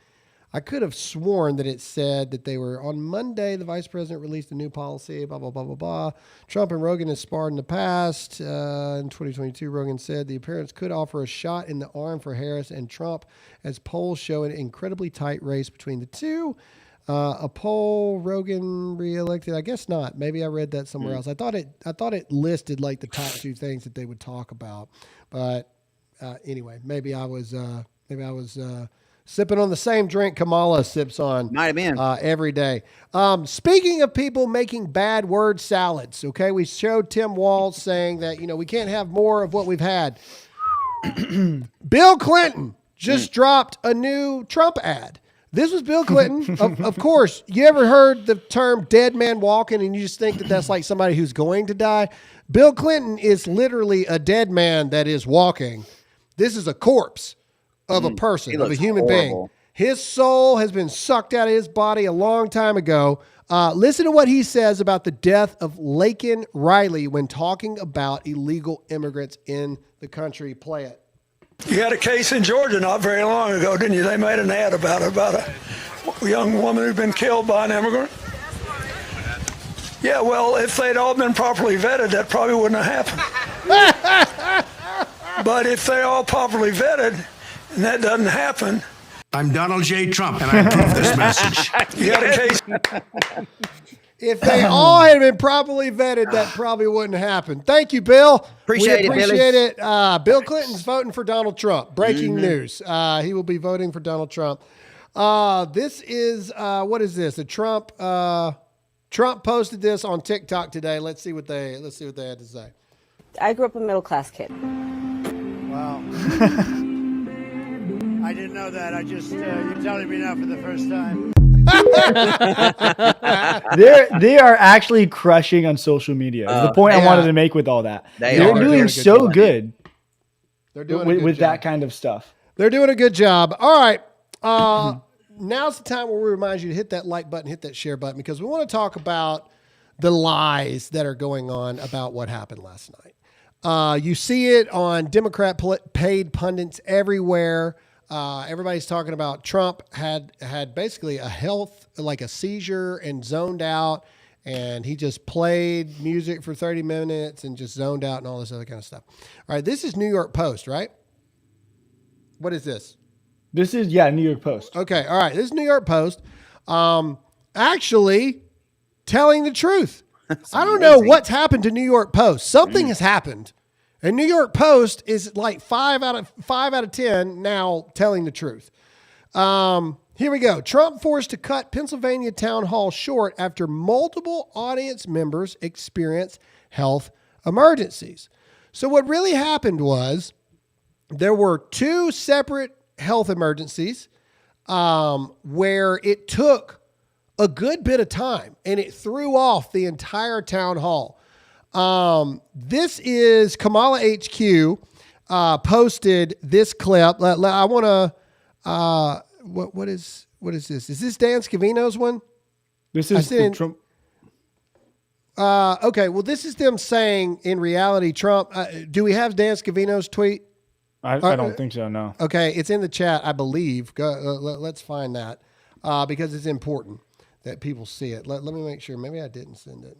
I could have sworn that it said that they were on Monday. The vice president released a new policy, blah, blah, blah, blah, blah. Trump and Rogan have sparred in the past. In 2022, Rogan said the appearance could offer a shot in the arm for Harris and Trump as polls show an incredibly tight race between the two. A poll, Rogan reelected. I guess not. Maybe I read that somewhere else. I thought it listed like the top two things that they would talk about. But anyway, maybe I was sipping on the same drink Kamala sips on. Might have been. Every day. Speaking of people making bad word salads, okay, we showed Tim Walz saying that, we can't have more of what we've had. Bill Clinton just dropped a new Trump ad. This was Bill Clinton. Of course, you ever heard the term dead man walking and you just think that that's like somebody who's going to die? Bill Clinton is literally a dead man that is walking. This is a corpse of a person, of a human being. His soul has been sucked out of his body a long time ago. Listen to what he says about the death of Laken Riley when talking about illegal immigrants in the country. Play it. You had a case in Georgia not very long ago, didn't you? They made an ad about a young woman who'd been killed by an immigrant. Yeah, well, if they'd all been properly vetted, that probably wouldn't have happened. But if they're all properly vetted, and that doesn't happen. I'm Donald J. Trump, and I approve this message. You had a case. If they all had been properly vetted, that probably wouldn't happen. Thank you, Bill. Appreciate it. Bill Clinton's voting for Donald Trump. Breaking news. He will be voting for Donald Trump. This is, what is this? Trump posted this on TikTok today. Let's see what they had to say. I grew up a middle-class kid. Wow. I didn't know that. I just, you're telling me now for the first time. They are actually crushing on social media. The point I wanted to make with all that. They're doing so good. They're doing with that kind of stuff. They're doing a good job. All right. Now's the time where we remind you to hit that like button, hit that share button, because we want to talk about the lies that are going on about what happened last night. You see it on Democrat paid pundits everywhere. Everybody's talking about Trump had basically a seizure and zoned out, and he just played music for 30 minutes and just zoned out and all this other kind of stuff. All right, this is New York Post, right? What is this? This is, New York Post. Okay, all right, this is New York Post. Actually telling the truth. I don't know what's happened to New York Post. Something has happened. And New York Post is like 5 out of 10 now telling the truth. Here we go. Trump forced to cut Pennsylvania town hall short after multiple audience members experienced health emergencies. So what really happened was there were 2 separate health emergencies where it took a good bit of time and it threw off the entire town hall. This is Kamala HQ posted this clip. I want to what is this? Is this Dan Scavino's one? This is Trump. Okay, well, this is them saying in reality, Trump. Do we have Dan Scavino's tweet? I don't think so. No. Okay, it's in the chat, I believe. Let's find that because it's important that people see it. Let me make sure. Maybe I didn't send it.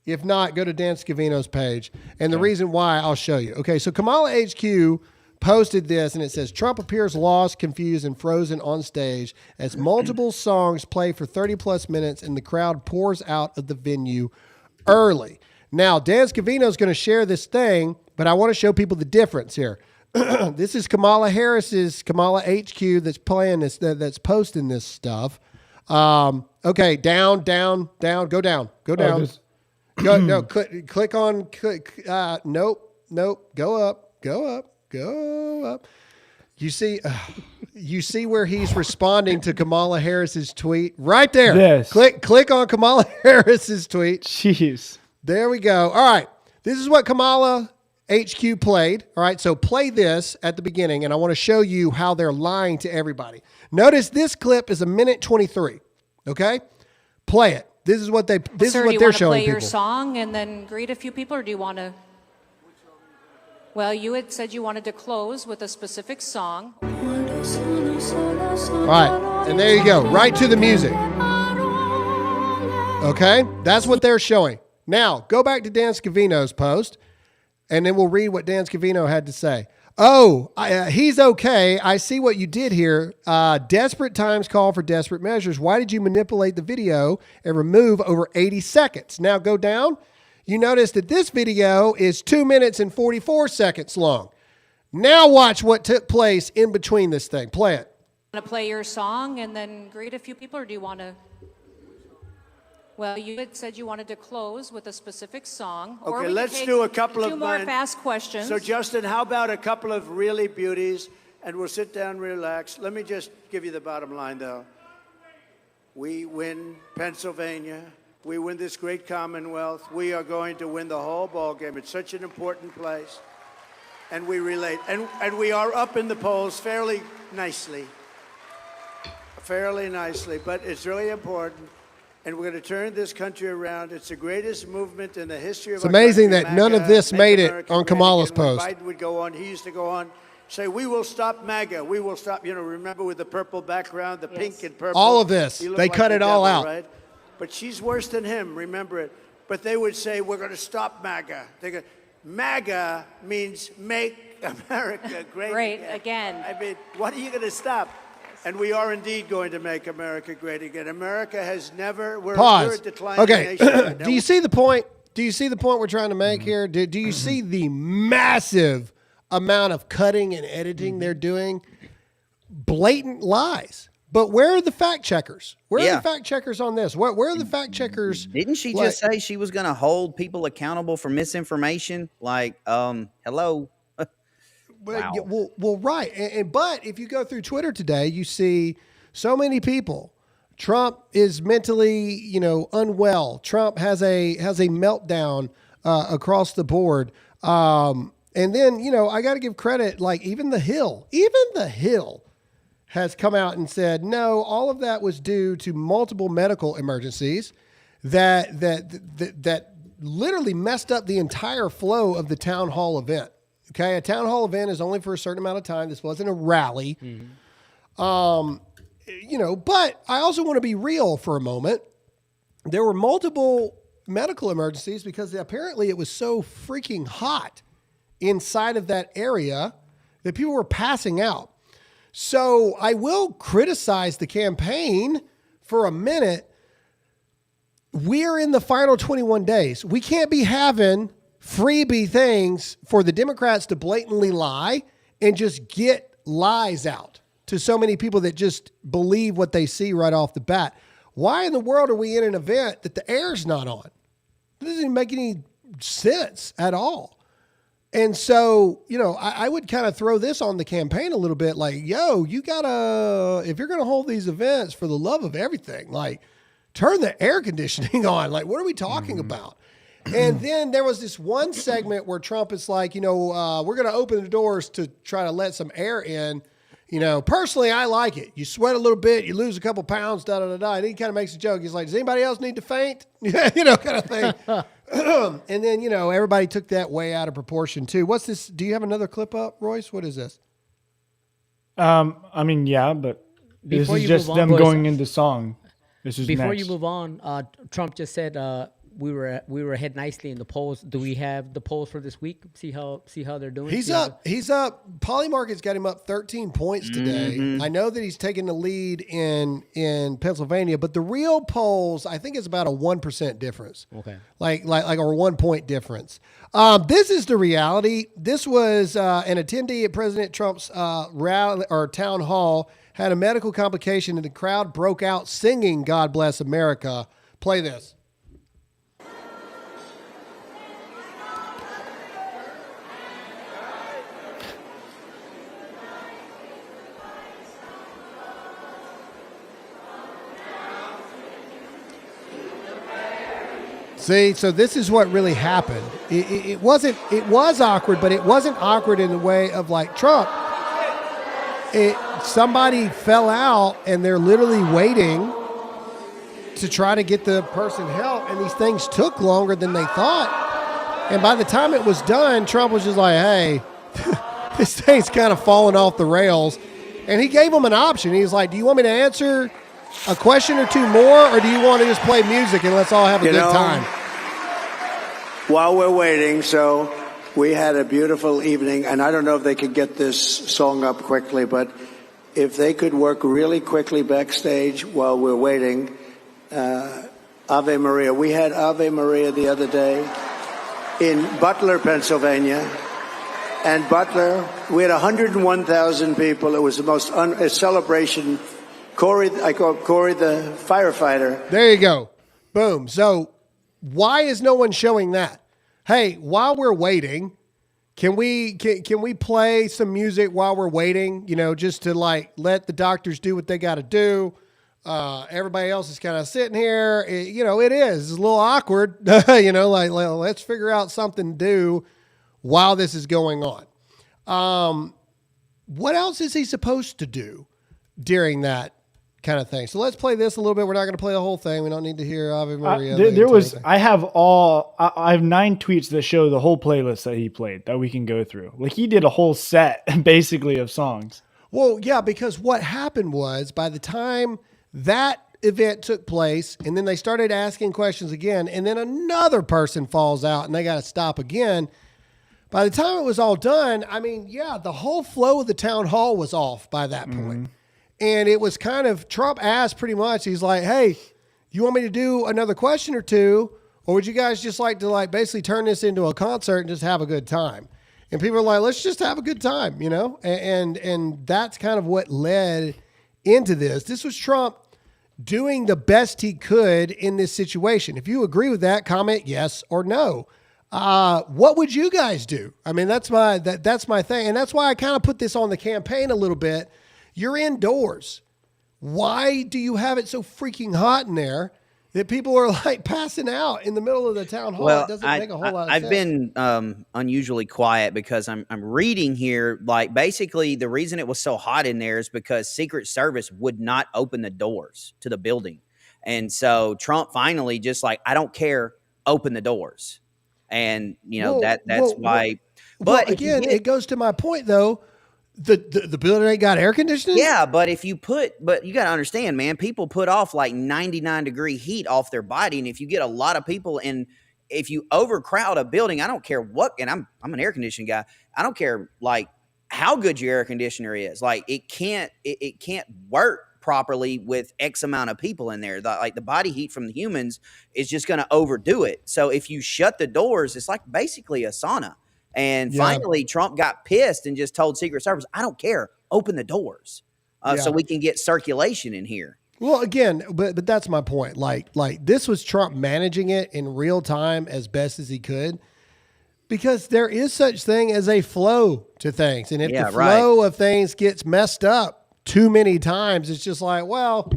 If not, go to Dan Scavino's page. And the reason why, I'll show you. Okay, so Kamala HQ posted this, and it says, Trump appears lost, confused, and frozen on stage as multiple songs play for 30-plus minutes, and the crowd pours out of the venue early. Now, Dan Scavino's going to share this thing, but I want to show people the difference here. This is Kamala Harris's Kamala HQ that's playing this, that's posting this stuff. Okay, down, go down. Go, no, click on, nope, go up. You see where he's responding to Kamala Harris's tweet right there. Yes. Click on Kamala Harris's tweet. Jeez. There we go. All right. This is what Kamala HQ played. All right. So play this at the beginning, and I want to show you how they're lying to everybody. Notice this clip is 1:23. Okay. Play it. This is what they. This Sir, is what they're showing do you people. want to play your song and then greet a few people, or do you want to? Well, you had said you wanted to close with a specific song. All right, and there you go, right to the music. Okay, that's what they're showing. Now, go back to Dan Scavino's post, and then we'll read what Dan Scavino had to say. Oh, he's okay. I see what you did here. Desperate times call for desperate measures. Why did you manipulate the video and remove over 80 seconds? Now go down. You notice that this video is 2 minutes and 44 seconds long. Now watch what took place in between this thing. Play it. Want to play your song and then greet a few people, or do you want to? Well, you had said you wanted to close with a specific song. Okay, let's do a couple of two more fast questions. So, Justin, how about a couple of really beauties, and we'll sit down and relax. Let me just give you the bottom line, though. We win Pennsylvania. We win this great Commonwealth. We are going to win the whole ball game. It's such an important place. And we relate. And we are up in the polls fairly nicely. But it's really important. And we're going to turn this country around. It's the greatest movement in the history of It's our amazing country. that none of this made it America on great Kamala's again. When post. Biden would go on. He used to go on, say, we will stop MAGA. We will stop, remember with the purple background, the pink and purple. All of this. He looked They like cut the it all devil, out. Right? But she's worse than him, remember it. But they would say, we're going to stop MAGA. MAGA means make America great again. I mean, what are you going to stop? And we are indeed going to make America great again. America has never, we're a declining nation. Right now. Do you see the point? Do you see the point we're trying to make here? Do you see the massive amount of cutting and editing they're doing? Blatant lies. But where are the fact checkers? Where are the fact checkers on this? Where are the fact checkers? Didn't she just say she was going to hold people accountable for misinformation? Like, hello. Wow. Well, right. But if you go through Twitter today, you see so many people. Trump is mentally, unwell. Trump has a meltdown across the board. And then, I got to give credit, like even the Hill has come out and said, no, all of that was due to multiple medical emergencies that literally messed up the entire flow of the town hall event. Okay, a town hall event is only for a certain amount of time. This wasn't a rally. But I also want to be real for a moment. There were multiple medical emergencies because apparently it was so freaking hot inside of that area that people were passing out. So I will criticize the campaign for a minute. We're in the final 21 days. We can't be having freebie things for the Democrats to blatantly lie and just get lies out to so many people that just believe what they see right off the bat. Why in the world are we in an event that the air's not on? It doesn't even make any sense at all. And so, I would kind of throw this on the campaign a little bit like, yo, you gotta, if you're going to hold these events for the love of everything, like turn the air conditioning on. Like, what are we talking about? And then there was this one segment where Trump is like, we're going to open the doors to try to let some air in. Personally, I like it. You sweat a little bit, you lose a couple pounds, And he kind of makes a joke. He's like, does anybody else need to faint? Kind of thing. And then, everybody took that way out of proportion too. What's this? Do you have another clip up, Royce? What is this? Yeah, but this is just them going into song. This is before next. you move on. Trump just said we were ahead nicely in the polls. Do we have the polls for this week? See how they're doing. He's up. Polymarket's got him up 13 points today. I know that he's taking the lead in Pennsylvania, but the real polls, I think it's about a 1% difference. Okay. Like or 1 point difference. This is the reality. This was an attendee at President Trump's rally or town hall had a medical complication and the crowd broke out singing "God Bless America." Play this. See, so this is what really happened. It was awkward, but it wasn't awkward in the way of like Trump. Somebody fell out and they're literally waiting to try to get the person help, and these things took longer than they thought. And by the time it was done, Trump was just like, hey, this thing's kind of falling off the rails. And he gave them an option. He was like, do you want me to answer a question or two more, or do you want to just play music and let's all have a good time? While we're waiting, so we had a beautiful evening, and I don't know if they could get this song up quickly, but if they could work really quickly backstage while we're waiting, Ave Maria. We had Ave Maria the other day in Butler, Pennsylvania. And Butler, we had 101,000 people. It was the most a celebration. Corey, I call Corey the firefighter. There you go. Boom. So why is no one showing that? Hey, while we're waiting, can we play some music while we're waiting? You know, just to like let the doctors do what they got to do. Everybody else is kind of sitting here. It is a little awkward. Like let's figure out something to do while this is going on. What else is he supposed to do during that kind of thing? So let's play this a little bit. We're not going to play the whole thing. We don't need to hear Ave Maria. I have 9 tweets that show the whole playlist that he played that we can go through. Like he did a whole set basically of songs. Well, yeah, because what happened was by the time that event took place and then they started asking questions again, and then another person falls out and they got to stop again. By the time it was all done, I mean, yeah, the whole flow of the town hall was off by that point. And it was kind of, Trump asked pretty much, he's like, hey, you want me to do another question or two? Or would you guys just like to like basically turn this into a concert and just have a good time? And people are like, let's just have a good time, And that's kind of what led into this. This was Trump doing the best he could in this situation. If you agree with that, comment yes or no. What would you guys do? I mean, that's my thing. And that's why I kind of put this on the campaign a little bit. You're indoors. Why do you have it so freaking hot in there that people are like passing out in the middle of the town hall? Well, it doesn't make a whole lot of I've sense. been unusually quiet because I'm reading here. Like basically the reason it was so hot in there is because Secret Service would not open the doors to the building. And so Trump finally just like, I don't care, open the doors. And that's why. But again, it goes to my point though. The building ain't got air conditioning. Yeah, but you got to understand, man. People put off like 99-degree heat off their body, and if you get a lot of people, and if you overcrowd a building, I don't care what. And I'm an air conditioning guy. I don't care like how good your air conditioner is. Like it can't work properly with X amount of people in there. Like the body heat from the humans is just going to overdo it. So if you shut the doors, it's like basically a sauna. And finally, Trump got pissed and just told Secret Service, I don't care, open the doors so we can get circulation in here. Well, again, but that's my point. Like this was Trump managing it in real time as best as he could, because there is such thing as a flow to things. And if the flow of things gets messed up too many times, it's just like, well,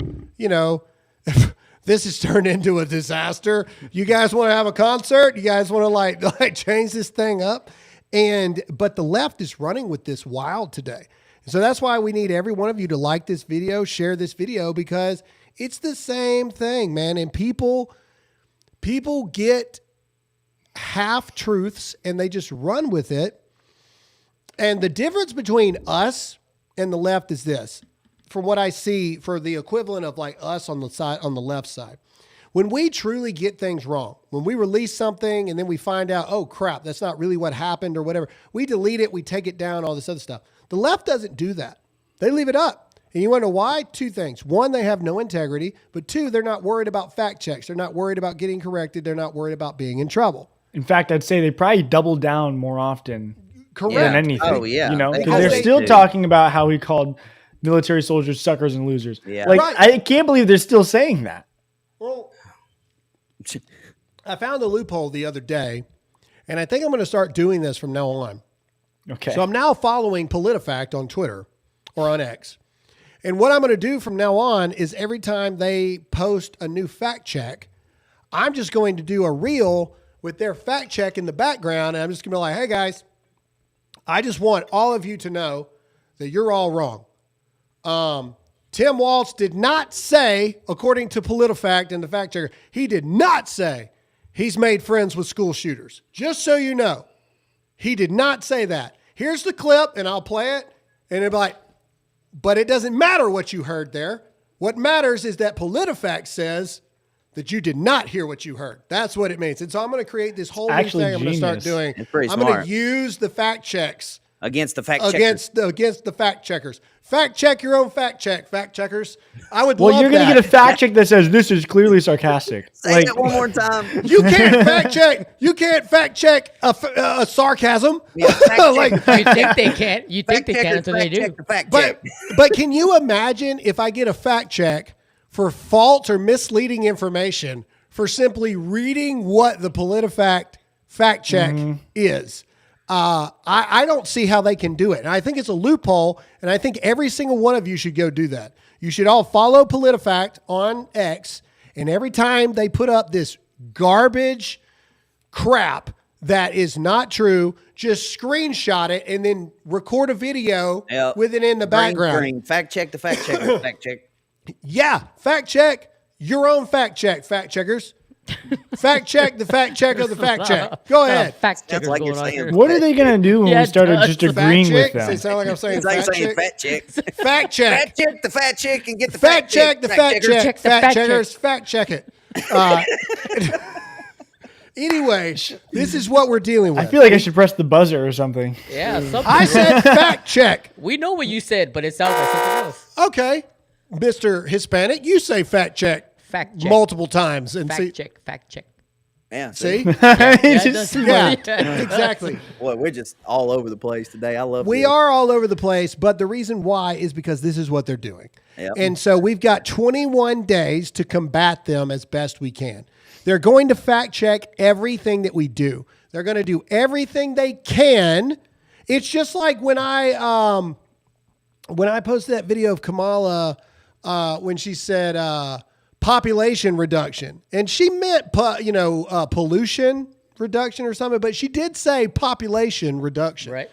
this has turned into a disaster. You guys want to have a concert? You guys want to like change this thing up? But the left is running with this wild today. So that's why we need every one of you to like this video, share this video, because it's the same thing, man. And people get half truths and they just run with it. And the difference between us and the left is this. From what I see, for the equivalent of like us on the left side, when we truly get things wrong, when we release something and then we find out, oh crap, that's not really what happened or whatever, we delete it, we take it down, all this other stuff. The left doesn't do that. They leave it up. And you wonder why? Two things. One, they have no integrity, but two, they're not worried about fact checks. They're not worried about getting corrected. They're not worried about being in trouble. In fact, I'd say they probably double down more often than anything. Oh yeah. Because they're still talking about how he called military soldiers suckers and losers. Yeah. I can't believe they're still saying that. Well, I found a loophole the other day, and I think I'm going to start doing this from now on. Okay. So I'm now following PolitiFact on Twitter or on X. And what I'm going to do from now on is every time they post a new fact check, I'm just going to do a reel with their fact check in the background. And I'm just going to be like, hey guys, I just want all of you to know that you're all wrong. Tim Walz did not say, according to PolitiFact and the fact checker, he did not say he's made friends with school shooters. Just so you know, he did not say that. Here's the clip, and I'll play it, and it'll be like, but it doesn't matter what you heard there. What matters is that PolitiFact says that you did not hear what you heard. That's what it means. And so I'm going to create this whole new thing I'm going to start doing. I'm going to use the fact checks against the fact checkers. Against the fact checkers. Fact check your own fact checkers. I would love that. Well, you're going to get a fact check that says this is clearly sarcastic. Say that one more time. You can't fact check. You can't fact check a sarcasm. Yeah, like, you think they can't. You think they can until they do. But can you imagine if I get a fact check for false or misleading information for simply reading what the PolitiFact fact check is? I don't see how they can do it. And I think it's a loophole, and I think every single one of you should go do that. You should all follow PolitiFact on X, and every time they put up this garbage crap that is not true, just screenshot it and then record a video with it in the background. Fact check the fact checker. Fact check. Yeah, fact check your own fact checkers. Fact check the fact check of the fact check. Go ahead. Fact check. Like you're saying. What are they going to do when we started just agreeing with them? They sound like I'm saying It's like fact check. fat check. Fact check. Fact check the fat check and get the Fact check the fact checker. check. Fact checkers. Fact check it. Anyway, this is what we're dealing with. I feel like I should press the buzzer or something. Yeah, something. I said fact check. We know what you said, but it sounds like something else. Okay, Mr. Hispanic, you say fact check. Fact check. Multiple times. And Fact check. Fact check. Yeah. See? Yeah, exactly. Boy, we're just all over the place today. I love We this. are all over the place, but the reason why is because this is what they're doing. Yep. And so we've got 21 days to combat them as best we can. They're going to fact check everything that we do. They're going to do everything they can. It's just like when I posted that video of Kamala when she said population reduction, and she meant pollution reduction or something, but she did say population reduction. Right.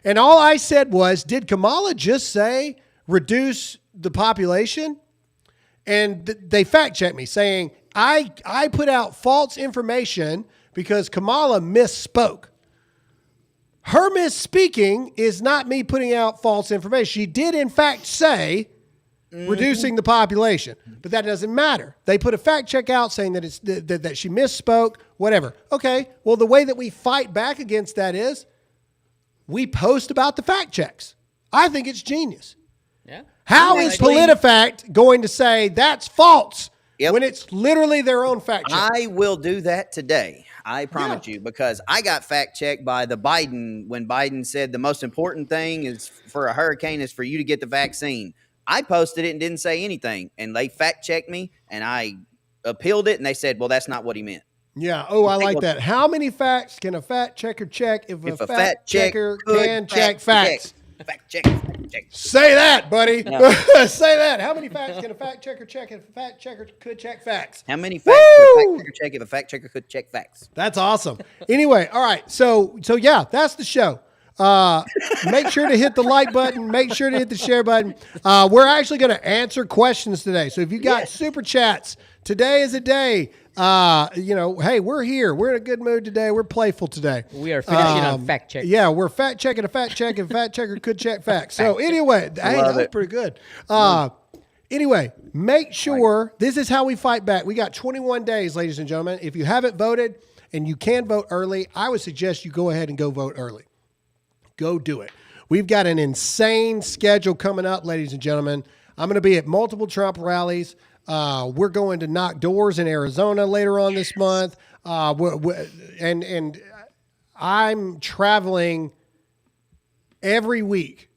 And all I said was, did Kamala just say reduce the population? And they fact checked me saying I put out false information because Kamala misspoke. Her misspeaking is not me putting out false information. She did, in fact, say reducing the population, but that doesn't matter. They put a fact check out saying that that she misspoke, whatever. Okay, well, the way that we fight back against that is we post about the fact checks. I think it's genius. Yeah. How is PolitiFact going to say that's false when it's literally their own fact check? I will do that today. I promise you, because I got fact checked by the Biden when Biden said the most important thing is for a hurricane is for you to get the vaccine. I posted it and didn't say anything, and they fact checked me, and I appealed it, and they said, well, that's not what he meant. Yeah. Oh, I like that. How many facts can a fact checker check if a fact checker can check facts? Fact check. Say that, buddy. Yeah. Say that. How many facts can a fact checker check if a fact checker could check facts? How many facts can a fact checker check if a fact checker could check facts? That's awesome. Anyway, all right. So yeah, that's the show. Make sure to hit the like button. Make sure to hit the share button. We're actually going to answer questions today. So if you got super chats, today is a day. Hey, we're here. We're in a good mood today. We're playful today. We are finishing on fact check. Yeah, we're fact checking a fact check, and fact checker could check facts. So anyway, hey, that was pretty good. Anyway, make sure this is how we fight back. We got 21 days, ladies and gentlemen. If you haven't voted and you can vote early, I would suggest you go ahead and go vote early. Go do it. We've got an insane schedule coming up, ladies and gentlemen. I'm going to be at multiple Trump rallies. We're going to knock doors in Arizona later on this month. And I'm traveling every week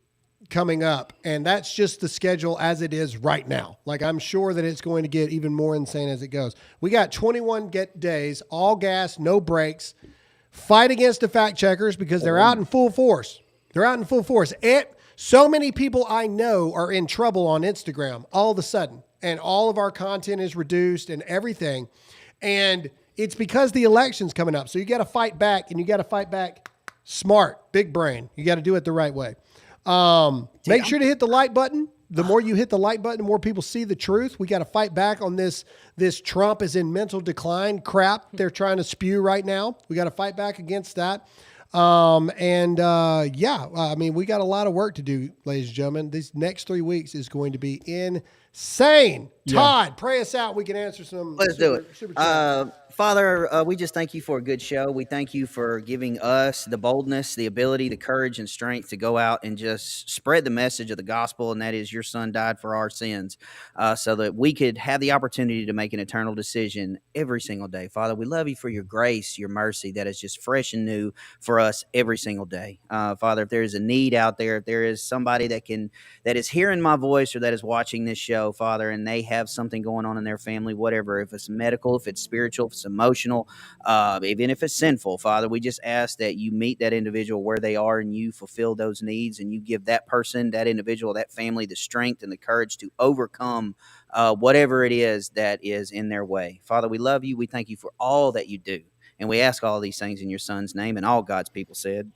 coming up, and that's just the schedule as it is right now. Like, I'm sure that it's going to get even more insane as it goes. We got 21 days, all gas, no brakes. Fight against the fact checkers because they're out in full force. They're out in full force. So many people I know are in trouble on Instagram all of a sudden, and all of our content is reduced and everything. And it's because the election's coming up. So you got to fight back, and you got to fight back smart, big brain. You got to do it the right way. Make sure to hit the like button. the more you hit the like button, the more people see the truth. We got to fight back on this Trump is in mental decline crap they're trying to spew right now. We got to fight back against that. I mean, we got a lot of work to do, ladies and gentlemen. These next 3 weeks is going to be insane. Yeah. Todd, pray us out. We can answer some. Let's do it. Father, we just thank you for a good show. We thank you for giving us the boldness, the ability, the courage, and strength to go out and just spread the message of the gospel, and that is your son died for our sins, so that we could have the opportunity to make an eternal decision every single day. Father, we love you for your grace, your mercy that is just fresh and new for us every single day. Father, if there is a need out there, if there is somebody that is hearing my voice or that is watching this show, Father, and they have something going on in their family, whatever, if it's medical, if it's spiritual, if it's emotional, even if it's sinful, Father, we just ask that you meet that individual where they are and you fulfill those needs and you give that person, that individual, that family the strength and the courage to overcome whatever it is that is in their way. Father, we love you. We thank you for all that you do. And we ask all these things in your son's name, and all God's people said.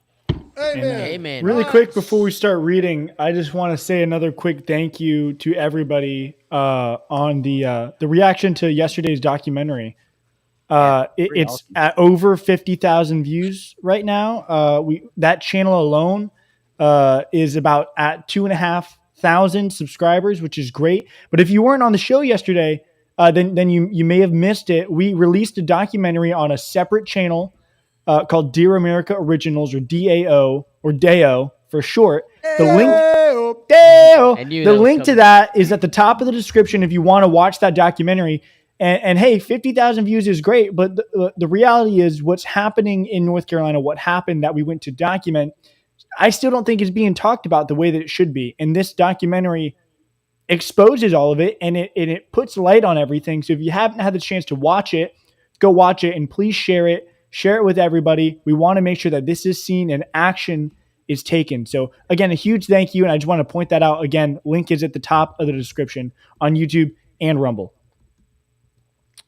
Amen. Really quick before we start reading, I just want to say another quick thank you to everybody on the reaction to yesterday's documentary. It's awesome. At over 50,000 views right now. That channel alone is about at 2,500 subscribers, which is great. But if you weren't on the show yesterday, then you may have missed it. We released a documentary on a separate channel called Dear America Originals, or DAO, or DAO for short. The link to that is at the top of the description if you want to watch that documentary. And hey, 50,000 views is great, but the reality is what's happening in North Carolina, what happened that we went to document, I still don't think is being talked about the way that it should be. And this documentary exposes all of it, and it puts light on everything. So if you haven't had the chance to watch it, go watch it, and please share it. Share it with everybody. We want to make sure that this is seen and action is taken. So again, a huge thank you. And I just want to point that out. Again, link is at the top of the description on YouTube and Rumble.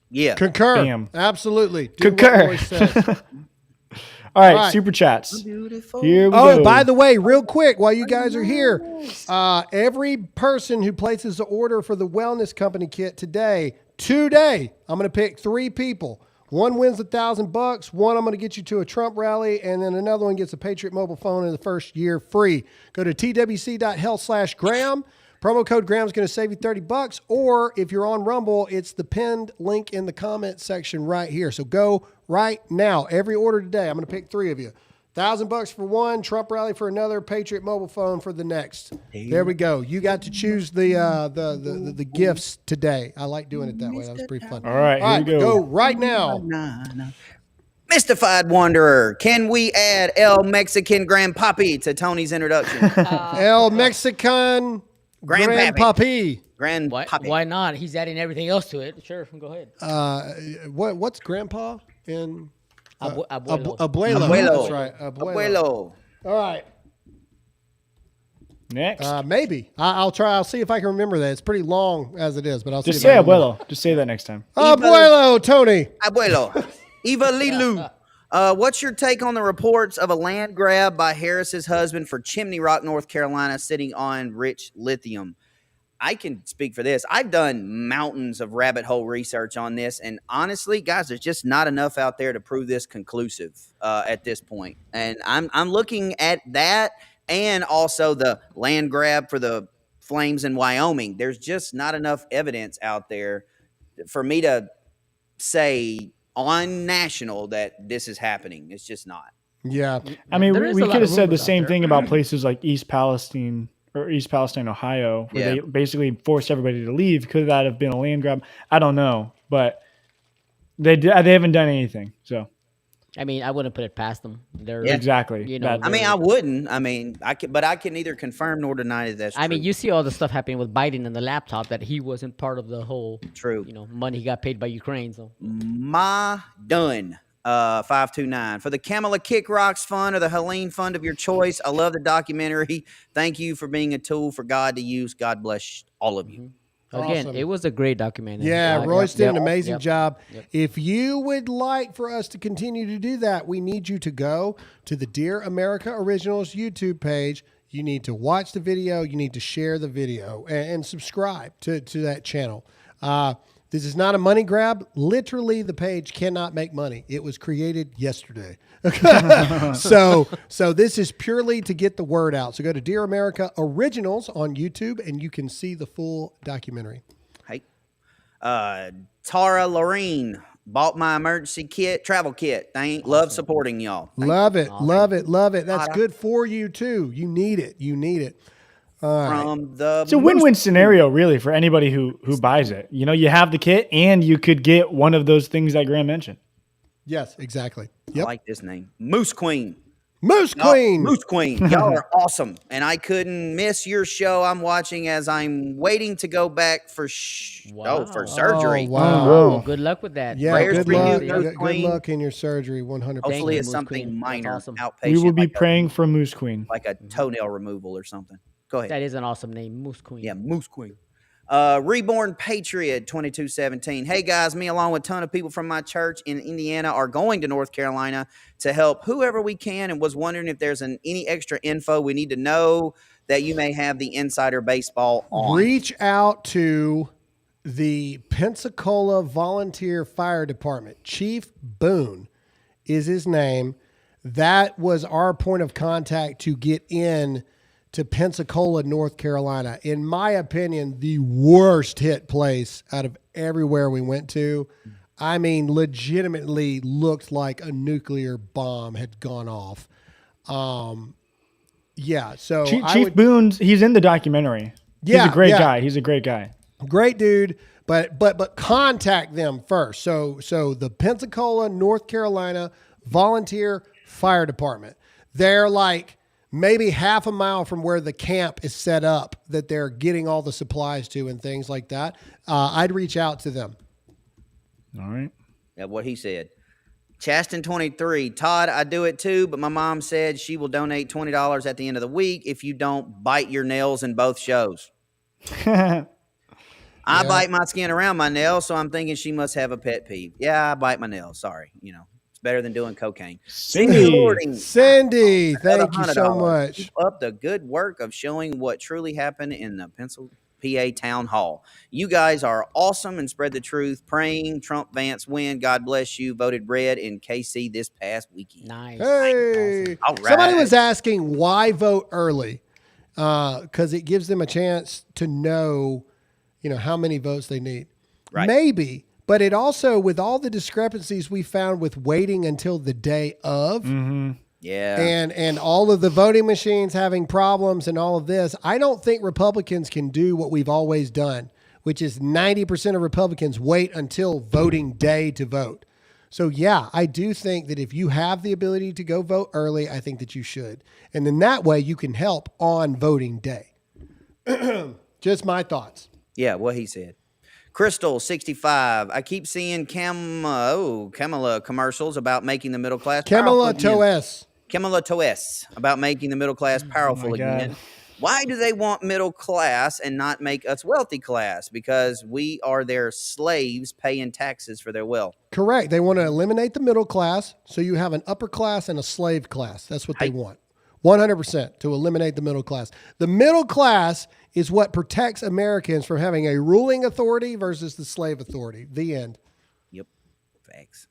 Yeah. Concur. Bam. Absolutely. Concur. All right, super chats. Here we go. By the way, real quick, while you guys are here, every person who places the order for the Wellness Company kit today, I'm going to pick 3 people. One wins $1,000. One, I'm going to get you to a Trump rally, and then another one gets a Patriot mobile phone in the first year free. Go to twc.health/Graham. Promo code Graham is going to save you $30. Or if you're on Rumble, it's the pinned link in the comment section right here. So go right now. Every order today, I'm going to pick 3 of you. $1,000 for one, Trump rally for another, Patriot mobile phone for the next. There we go. You got to choose the gifts today. I like doing it that way. That was pretty fun. All right, here we go. Go right now. Mystified Wanderer, can we add El Mexican Grandpappy to Tony's introduction? El Mexican Grandpappy. Why not? He's adding everything else to it. Sure, go ahead. What's Grandpa in... Abuelo. That's right. Abuelo. All right. Next. Maybe. I'll try. I'll see if I can remember that. It's pretty long as it is, but I'll just see. Say abuelo. Just say that next time. Abuelo, Tony. Abuelo. Eva Lilu. What's your take on the reports of a land grab by Harris's husband for Chimney Rock, North Carolina, sitting on rich lithium? I can speak for this. I've done mountains of rabbit hole research on this, and honestly, guys, there's just not enough out there to prove this conclusive at this point. And I'm looking at that, and also the land grab for the flames in Wyoming. There's just not enough evidence out there for me to say on national that this is happening. It's just not. Yeah. I mean, we could have said the same thing about places like East Palestine, Ohio, where they basically forced everybody to leave. Could that have been a land grab? I don't know, but they haven't done anything. So, I mean, I wouldn't put it past them. Exactly. You know, I mean, I wouldn't. I mean, I can neither confirm nor deny that that's true. I mean, you see all the stuff happening with Biden and the laptop that he wasn't part of the whole money he got paid by Ukraine. So done. 529 for the Kamala Kick Rocks fund or the Helene fund of your choice. I love the documentary. Thank you for being a tool for God to use. God bless all of you. Again, It was a great documentary. Yeah, Royce did an amazing job. Yep. If you would like for us to continue to do that, we need you to go to the Dear America Originals YouTube page. You need to watch the video. You need to share the video and subscribe to that channel. This is not a money grab. Literally, the page cannot make money. It was created yesterday. So this is purely to get the word out. So go to Dear America Originals on YouTube, and you can see the full documentary. Hey, Tara Lorene bought my emergency travel kit. Love supporting y'all. Love it, love it, love it. That's good for you too. You need it. You need it. It's a win-win scenario, really, for anybody who buys it. You know, you have the kit, and you could get one of those things that Graham mentioned. Yes, exactly. Yep. I like this name, Moose Queen. Moose Queen. Moose Queen. Y'all are awesome, and I couldn't miss your show. I'm watching as I'm waiting to go back for surgery. Oh, wow. Well, good luck with that. Yeah, good luck. Good luck in your surgery. 100%. Hopefully, it's something minor, outpatient. We will be praying for Moose Queen, like a toenail removal or something. Go ahead. That is an awesome name, Moose Queen. Yeah, Moose Queen. Reborn Patriot 2217. Hey guys, me along with a ton of people from my church in Indiana are going to North Carolina to help whoever we can, and was wondering if there's any extra info we need to know that you may have the insider baseball on. Reach out to the Pensacola Volunteer Fire Department. Chief Boone is his name. That was our point of contact to get in to Pensacola, North Carolina. In my opinion, the worst hit place out of everywhere we went to. I mean, legitimately looked like a nuclear bomb had gone off. Yeah, so Chief Boone, he's in the documentary. Yeah, he's a great guy. He's a great guy. Great dude, but contact them first. So the Pensacola, North Carolina Volunteer Fire Department. They're like maybe half a mile from where the camp is set up that they're getting all the supplies to and things like that. I'd reach out to them. All right. Yeah, what he said. Chaston 23. Todd, I do it too, but my mom said she will donate $20 at the end of the week if you don't bite your nails in both shows. I bite my skin around my nails, so I'm thinking she must have a pet peeve. Yeah, I bite my nails. Sorry. You know, it's better than doing cocaine. Cindy, thank you so much. Keep up the good work of showing what truly happened in the Pennsylvania PA Town Hall. You guys are awesome and spread the truth. Praying Trump Vance win. God bless you. Voted red in KC this past weekend. Nice. Hey. All right. Somebody was asking why vote early, because it gives them a chance to know, how many votes they need. Right. Maybe, but it also, with all the discrepancies we found with waiting until the day of, yeah, and all of the voting machines having problems and all of this, I don't think Republicans can do what we've always done, which is 90% of Republicans wait until voting day to vote. So yeah, I do think that if you have the ability to go vote early, I think that you should. And then that way you can help on voting day. Just my thoughts. Yeah, what he said. Crystal 65. I keep seeing Kamala commercials about making the middle class Kamala Toes. Kamala Toes about making the middle class powerful again. Why do they want middle class and not make us wealthy class? Because we are their slaves paying taxes for their wealth. Correct. They want to eliminate the middle class, so you have an upper class and a slave class. That's what they want. 100% to eliminate the middle class. The middle class is what protects Americans from having a ruling authority versus the slave authority. The end. Yep. Facts.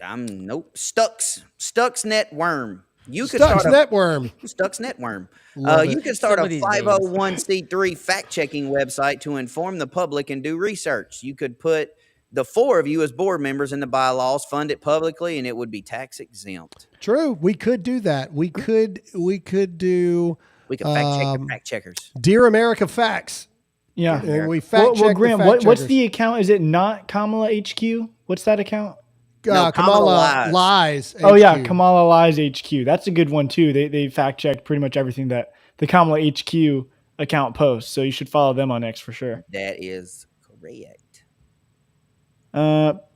Stuxnet worm. You could start Networm. Stuxnet worm. You can start a 501c3 fact-checking website to inform the public and do research. You could put the four of you as board members in the bylaws, fund it publicly, and it would be tax exempt. True. We could do that. We could do. We could fact check the fact checkers. Dear America Facts. Yeah. And we fact check Graham, the fact what's checkers. the account? Is it not Kamala HQ? What's that account? No, Kamala Lies. Oh yeah, Kamala Lies HQ. That's a good one too. They fact checked pretty much everything that the Kamala HQ account posts. So you should follow them on X for sure. That is correct.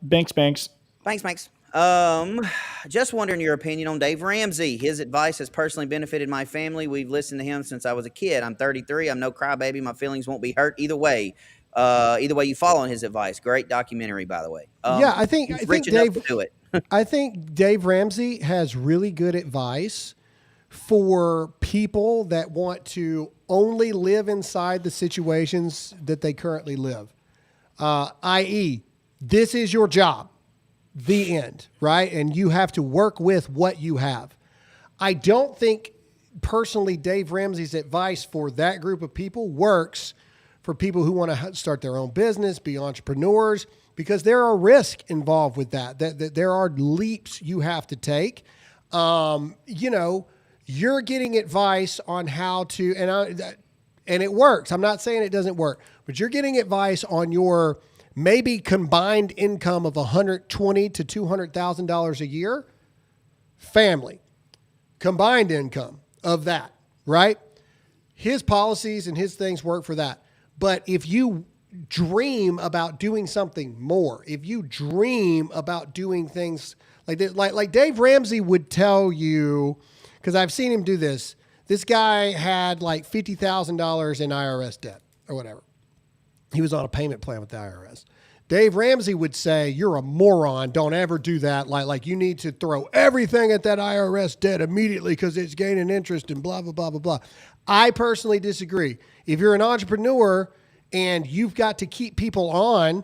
Banks. Just wondering your opinion on Dave Ramsey. His advice has personally benefited my family. We've listened to him since I was a kid. I'm 33. I'm no crybaby. My feelings won't be hurt either way. Either way you follow his advice. Great documentary, by the way. I think Dave do it. I think Dave Ramsey has really good advice for people that want to only live inside the situations that they currently live, i.e., this is your job, the end, right? And you have to work with what you have. I don't think personally Dave Ramsey's advice for that group of people works for people who want to start their own business, be entrepreneurs, because there are risks involved with that. That there are leaps you have to take. You're getting advice on how to, and it works. I'm not saying it doesn't work, but you're getting advice on your maybe combined income of $120,000 to $200,000 a year, family, combined income of that, right? His policies and his things work for that. But if you dream about doing something more, if you dream about doing things like this, like Dave Ramsey would tell you, because I've seen him do this. This guy had like $50,000 in IRS debt or whatever. He was on a payment plan with the IRS. Dave Ramsey would say, you're a moron. Don't ever do that. Like you need to throw everything at that IRS debt immediately because it's gaining interest and blah, blah, blah, blah, blah. I personally disagree. If you're an entrepreneur and you've got to keep people on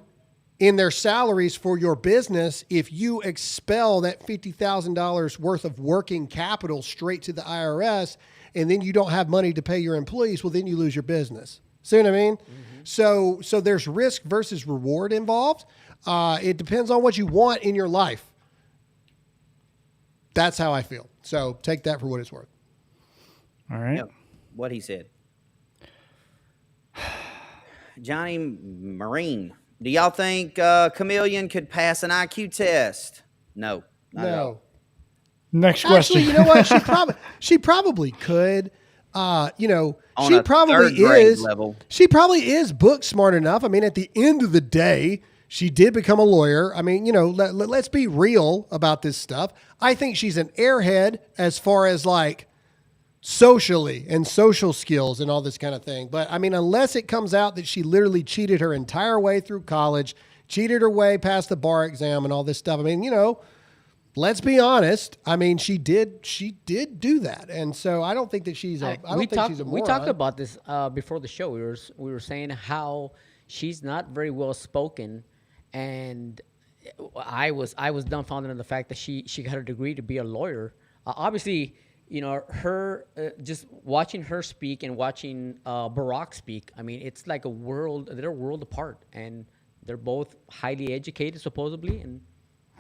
in their salaries for your business, if you expel that $50,000 worth of working capital straight to the IRS and then you don't have money to pay your employees, well, then you lose your business. See what I mean? Mm-hmm. So there's risk versus reward involved. It depends on what you want in your life. That's how I feel. So take that for what it's worth. All right. Yep. What he said. Johnny Marine. Do y'all think Chameleon could pass an IQ test? No. Not at all. Next question. Actually, you know what? She probably could. On she probably is. Level. She probably is book smart enough. I mean, at the end of the day, she did become a lawyer. I mean, let's be real about this stuff. I think she's an airhead as far as like socially and social skills and all this kind of thing. But I mean, unless it comes out that she literally cheated her entire way through college, cheated her way past the bar exam and all this stuff. I mean, let's be honest. I mean, she did do that. And so I don't think that she's a moron. We talked about this before the show. We were saying how she's not very well spoken, and I was dumbfounded in the fact that she got her degree to be a lawyer. Obviously, her just watching her speak and watching Barack speak. I mean, it's like they're a world apart, and they're both highly educated, supposedly, and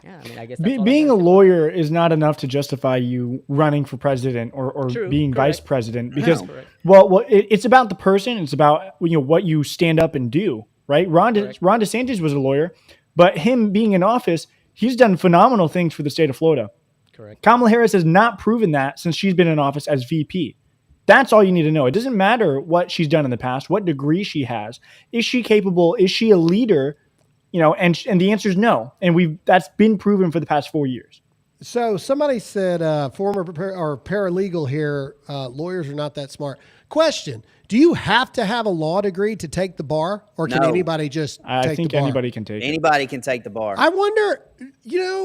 yeah, I mean, I guess that's being a lawyer is not enough to justify you running for president or being vice president, because it's about the person. It's about what you stand up and do, right? Ron DeSantis was a lawyer, but him being in office, he's done phenomenal things for the state of Florida. Correct. Kamala Harris has not proven that since she's been in office as VP. That's all you need to know. It doesn't matter what she's done in the past, what degree she has. Is she capable? Is she a leader? And the answer is no. And that's been proven for the past 4 years. So somebody said, former paralegal here, lawyers are not that smart. Question, do you have to have a law degree to take the bar, or can anybody just take the bar? I think anybody can take it. Anybody can take the bar. I wonder,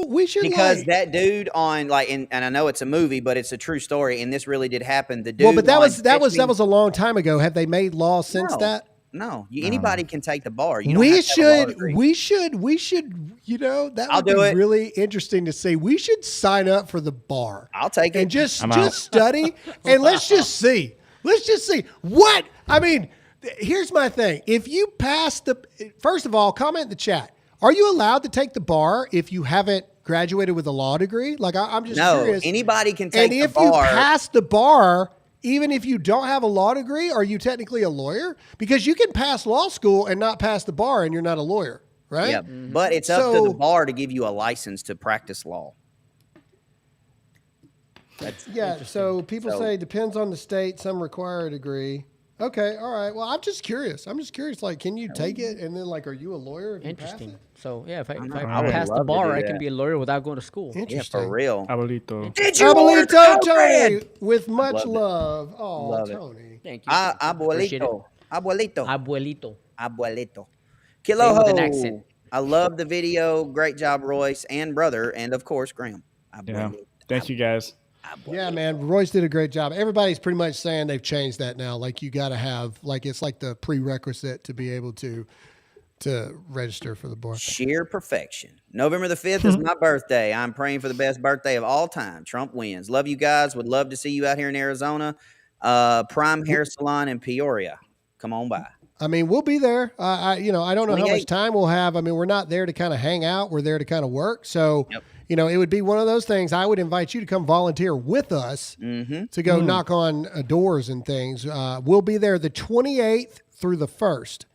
we should that dude on and I know it's a movie, but it's a true story, and this really did happen. The dude. Well, but that was a long time ago. Have they made laws since that? No, anybody can take the bar. We should. That would be really interesting to see. We should sign up for the bar. I'll take it and just study and let's just see. Let's just see what I mean. Here's my thing: if you pass first of all, comment in the chat. Are you allowed to take the bar if you haven't graduated with a law degree? Like I'm just curious. No, anybody can take the bar. And if you pass the bar, even if you don't have a law degree, are you technically a lawyer? Because you can pass law school and not pass the bar, and you're not a lawyer, right? Yeah, but it's up to the bar to give you a license to practice law. So people say depends on the state. Some require a degree. Okay, all right. Well, I'm just curious. Like, can you take it? And then, like, are you a lawyer? Interesting. So, yeah, if I pass the bar, I can be a lawyer without going to school. Interesting. Yeah, for real. Abuelito. Abuelito Tony, with much love. Oh, love Tony. Thank you. Abuelito. Kiloho. I love the video. Great job, Royce and brother, and of course, Graham. Yeah. Thank you, guys. Yeah, man. Royce did a great job. Everybody's pretty much saying they've changed that now. Like you got to have, like it's like the prerequisite to be able to register for the bar. Sheer perfection. November the 5th is my birthday. I'm praying for the best birthday of all time. Trump wins. Love you guys. Would love to see you out here in Arizona. Prime Hair Salon in Peoria. Come on by. I mean, we'll be there. I don't know how much time we'll have. I mean, we're not there to kind of hang out. We're there to kind of work. So, it would be one of those things. I would invite you to come volunteer with us to go knock on doors and things. We'll be there the 28th through the 1st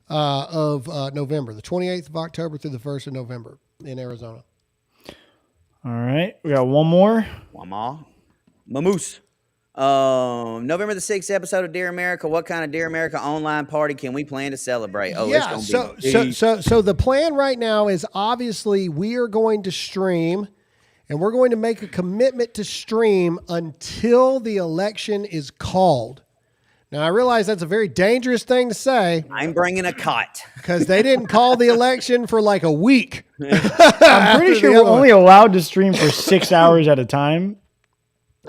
of November, the 28th of October through the 1st of November in Arizona. All right. We got one more. One more. Mamoose. November the 6th episode of Dear America. What kind of Dear America online party can we plan to celebrate? Oh, yeah. It's going to be so the plan right now is obviously we are going to stream, and we're going to make a commitment to stream until the election is called. Now, I realize that's a very dangerous thing to say. I'm bringing a cot. Because they didn't call the election for like a week. I'm pretty sure we're only allowed to stream for 6 hours at a time.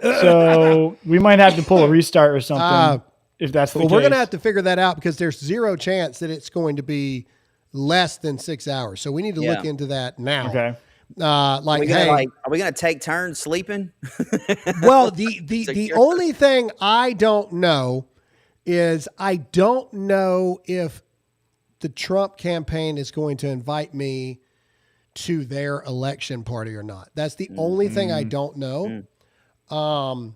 So we might have to pull a restart or something if that's the case. We're going to have to figure that out because there's zero chance that it's going to be less than 6 hours. So we need to look into that now. Okay. Are we going to take turns sleeping? Well, the only thing I don't know is I don't know if the Trump campaign is going to invite me to their election party or not. That's the only thing I don't know. And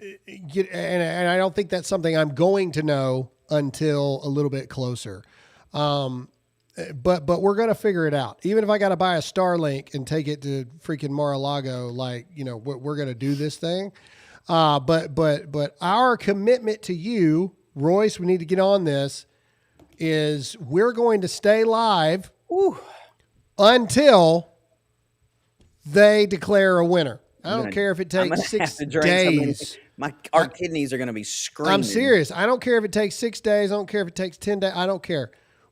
I don't think that's something I'm going to know until a little bit closer. But we're going to figure it out. Even if I got to buy a Starlink and take it to freaking Mar-a-Lago, we're going to do this thing. But our commitment to you, Royce, we need to get on this, is we're going to stay live until they declare a winner. I don't care if it takes 6 days. Our kidneys are going to be screaming. I'm serious. I don't care if it takes 6 days. I don't care if it takes 10 days. I don't care.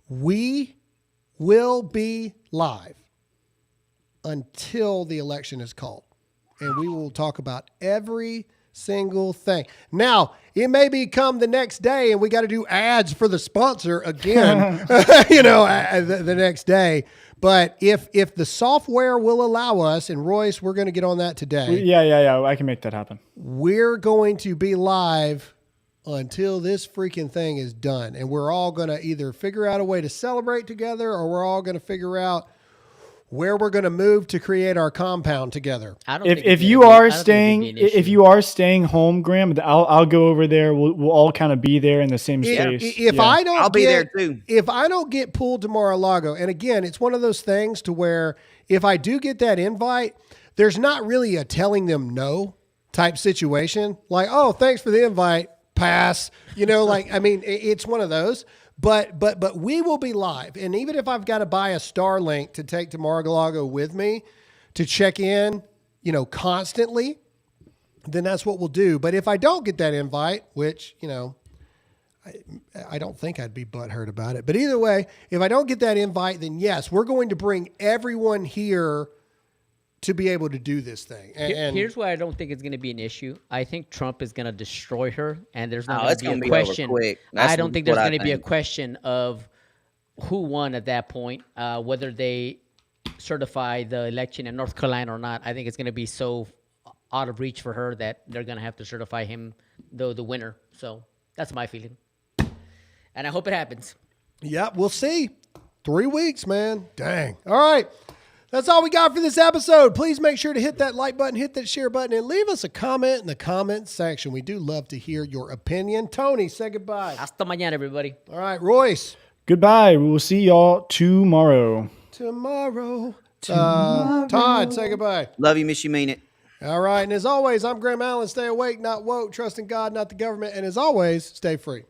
We will be live until the election is called. And we will talk about every single thing. Now, it may become the next day and we got to do ads for the sponsor again, the next day. But if the software will allow us, and Royce, we're going to get on that today. Yeah. I can make that happen. We're going to be live until this freaking thing is done. And we're all going to either figure out a way to celebrate together or we're all going to figure out where we're going to move to create our compound together. If you are staying home, Graham, I'll go over there. We'll all kind of be there in the same space. I'll be there too. If I don't get pulled to Mar-a-Lago, and again, it's one of those things to where if I do get that invite, there's not really a telling them no type situation. Like, oh, thanks for the invite, pass. It's one of those. But we will be live. And even if I've got to buy a Starlink to take to Mar-a-Lago with me to check in, constantly, then that's what we'll do. But if I don't get that invite, which, I don't think I'd be butthurt about it. But either way, if I don't get that invite, then yes, we're going to bring everyone here to be able to do this thing. And here's why I don't think it's going to be an issue. I think Trump is going to destroy her, and there's not going to be a question. I don't think there's going to be a question of who won at that point, whether they certify the election in North Carolina or not. I think it's going to be so out of reach for her that they're going to have to certify him the winner. So that's my feeling. And I hope it happens. Yeah, we'll see. 3 weeks, man. Dang. All right. That's all we got for this episode. Please make sure to hit that like button, hit that share button, and leave us a comment in the comment section. We do love to hear your opinion. Tony, say goodbye. Hasta mañana, everybody. All right, Royce. Goodbye. We will see y'all tomorrow. Tomorrow. Todd, say goodbye. Love you, miss you, mean it. All right, and as always, I'm Graham Allen. Stay awake, not woke. Trust in God, not the government. And as always, stay free.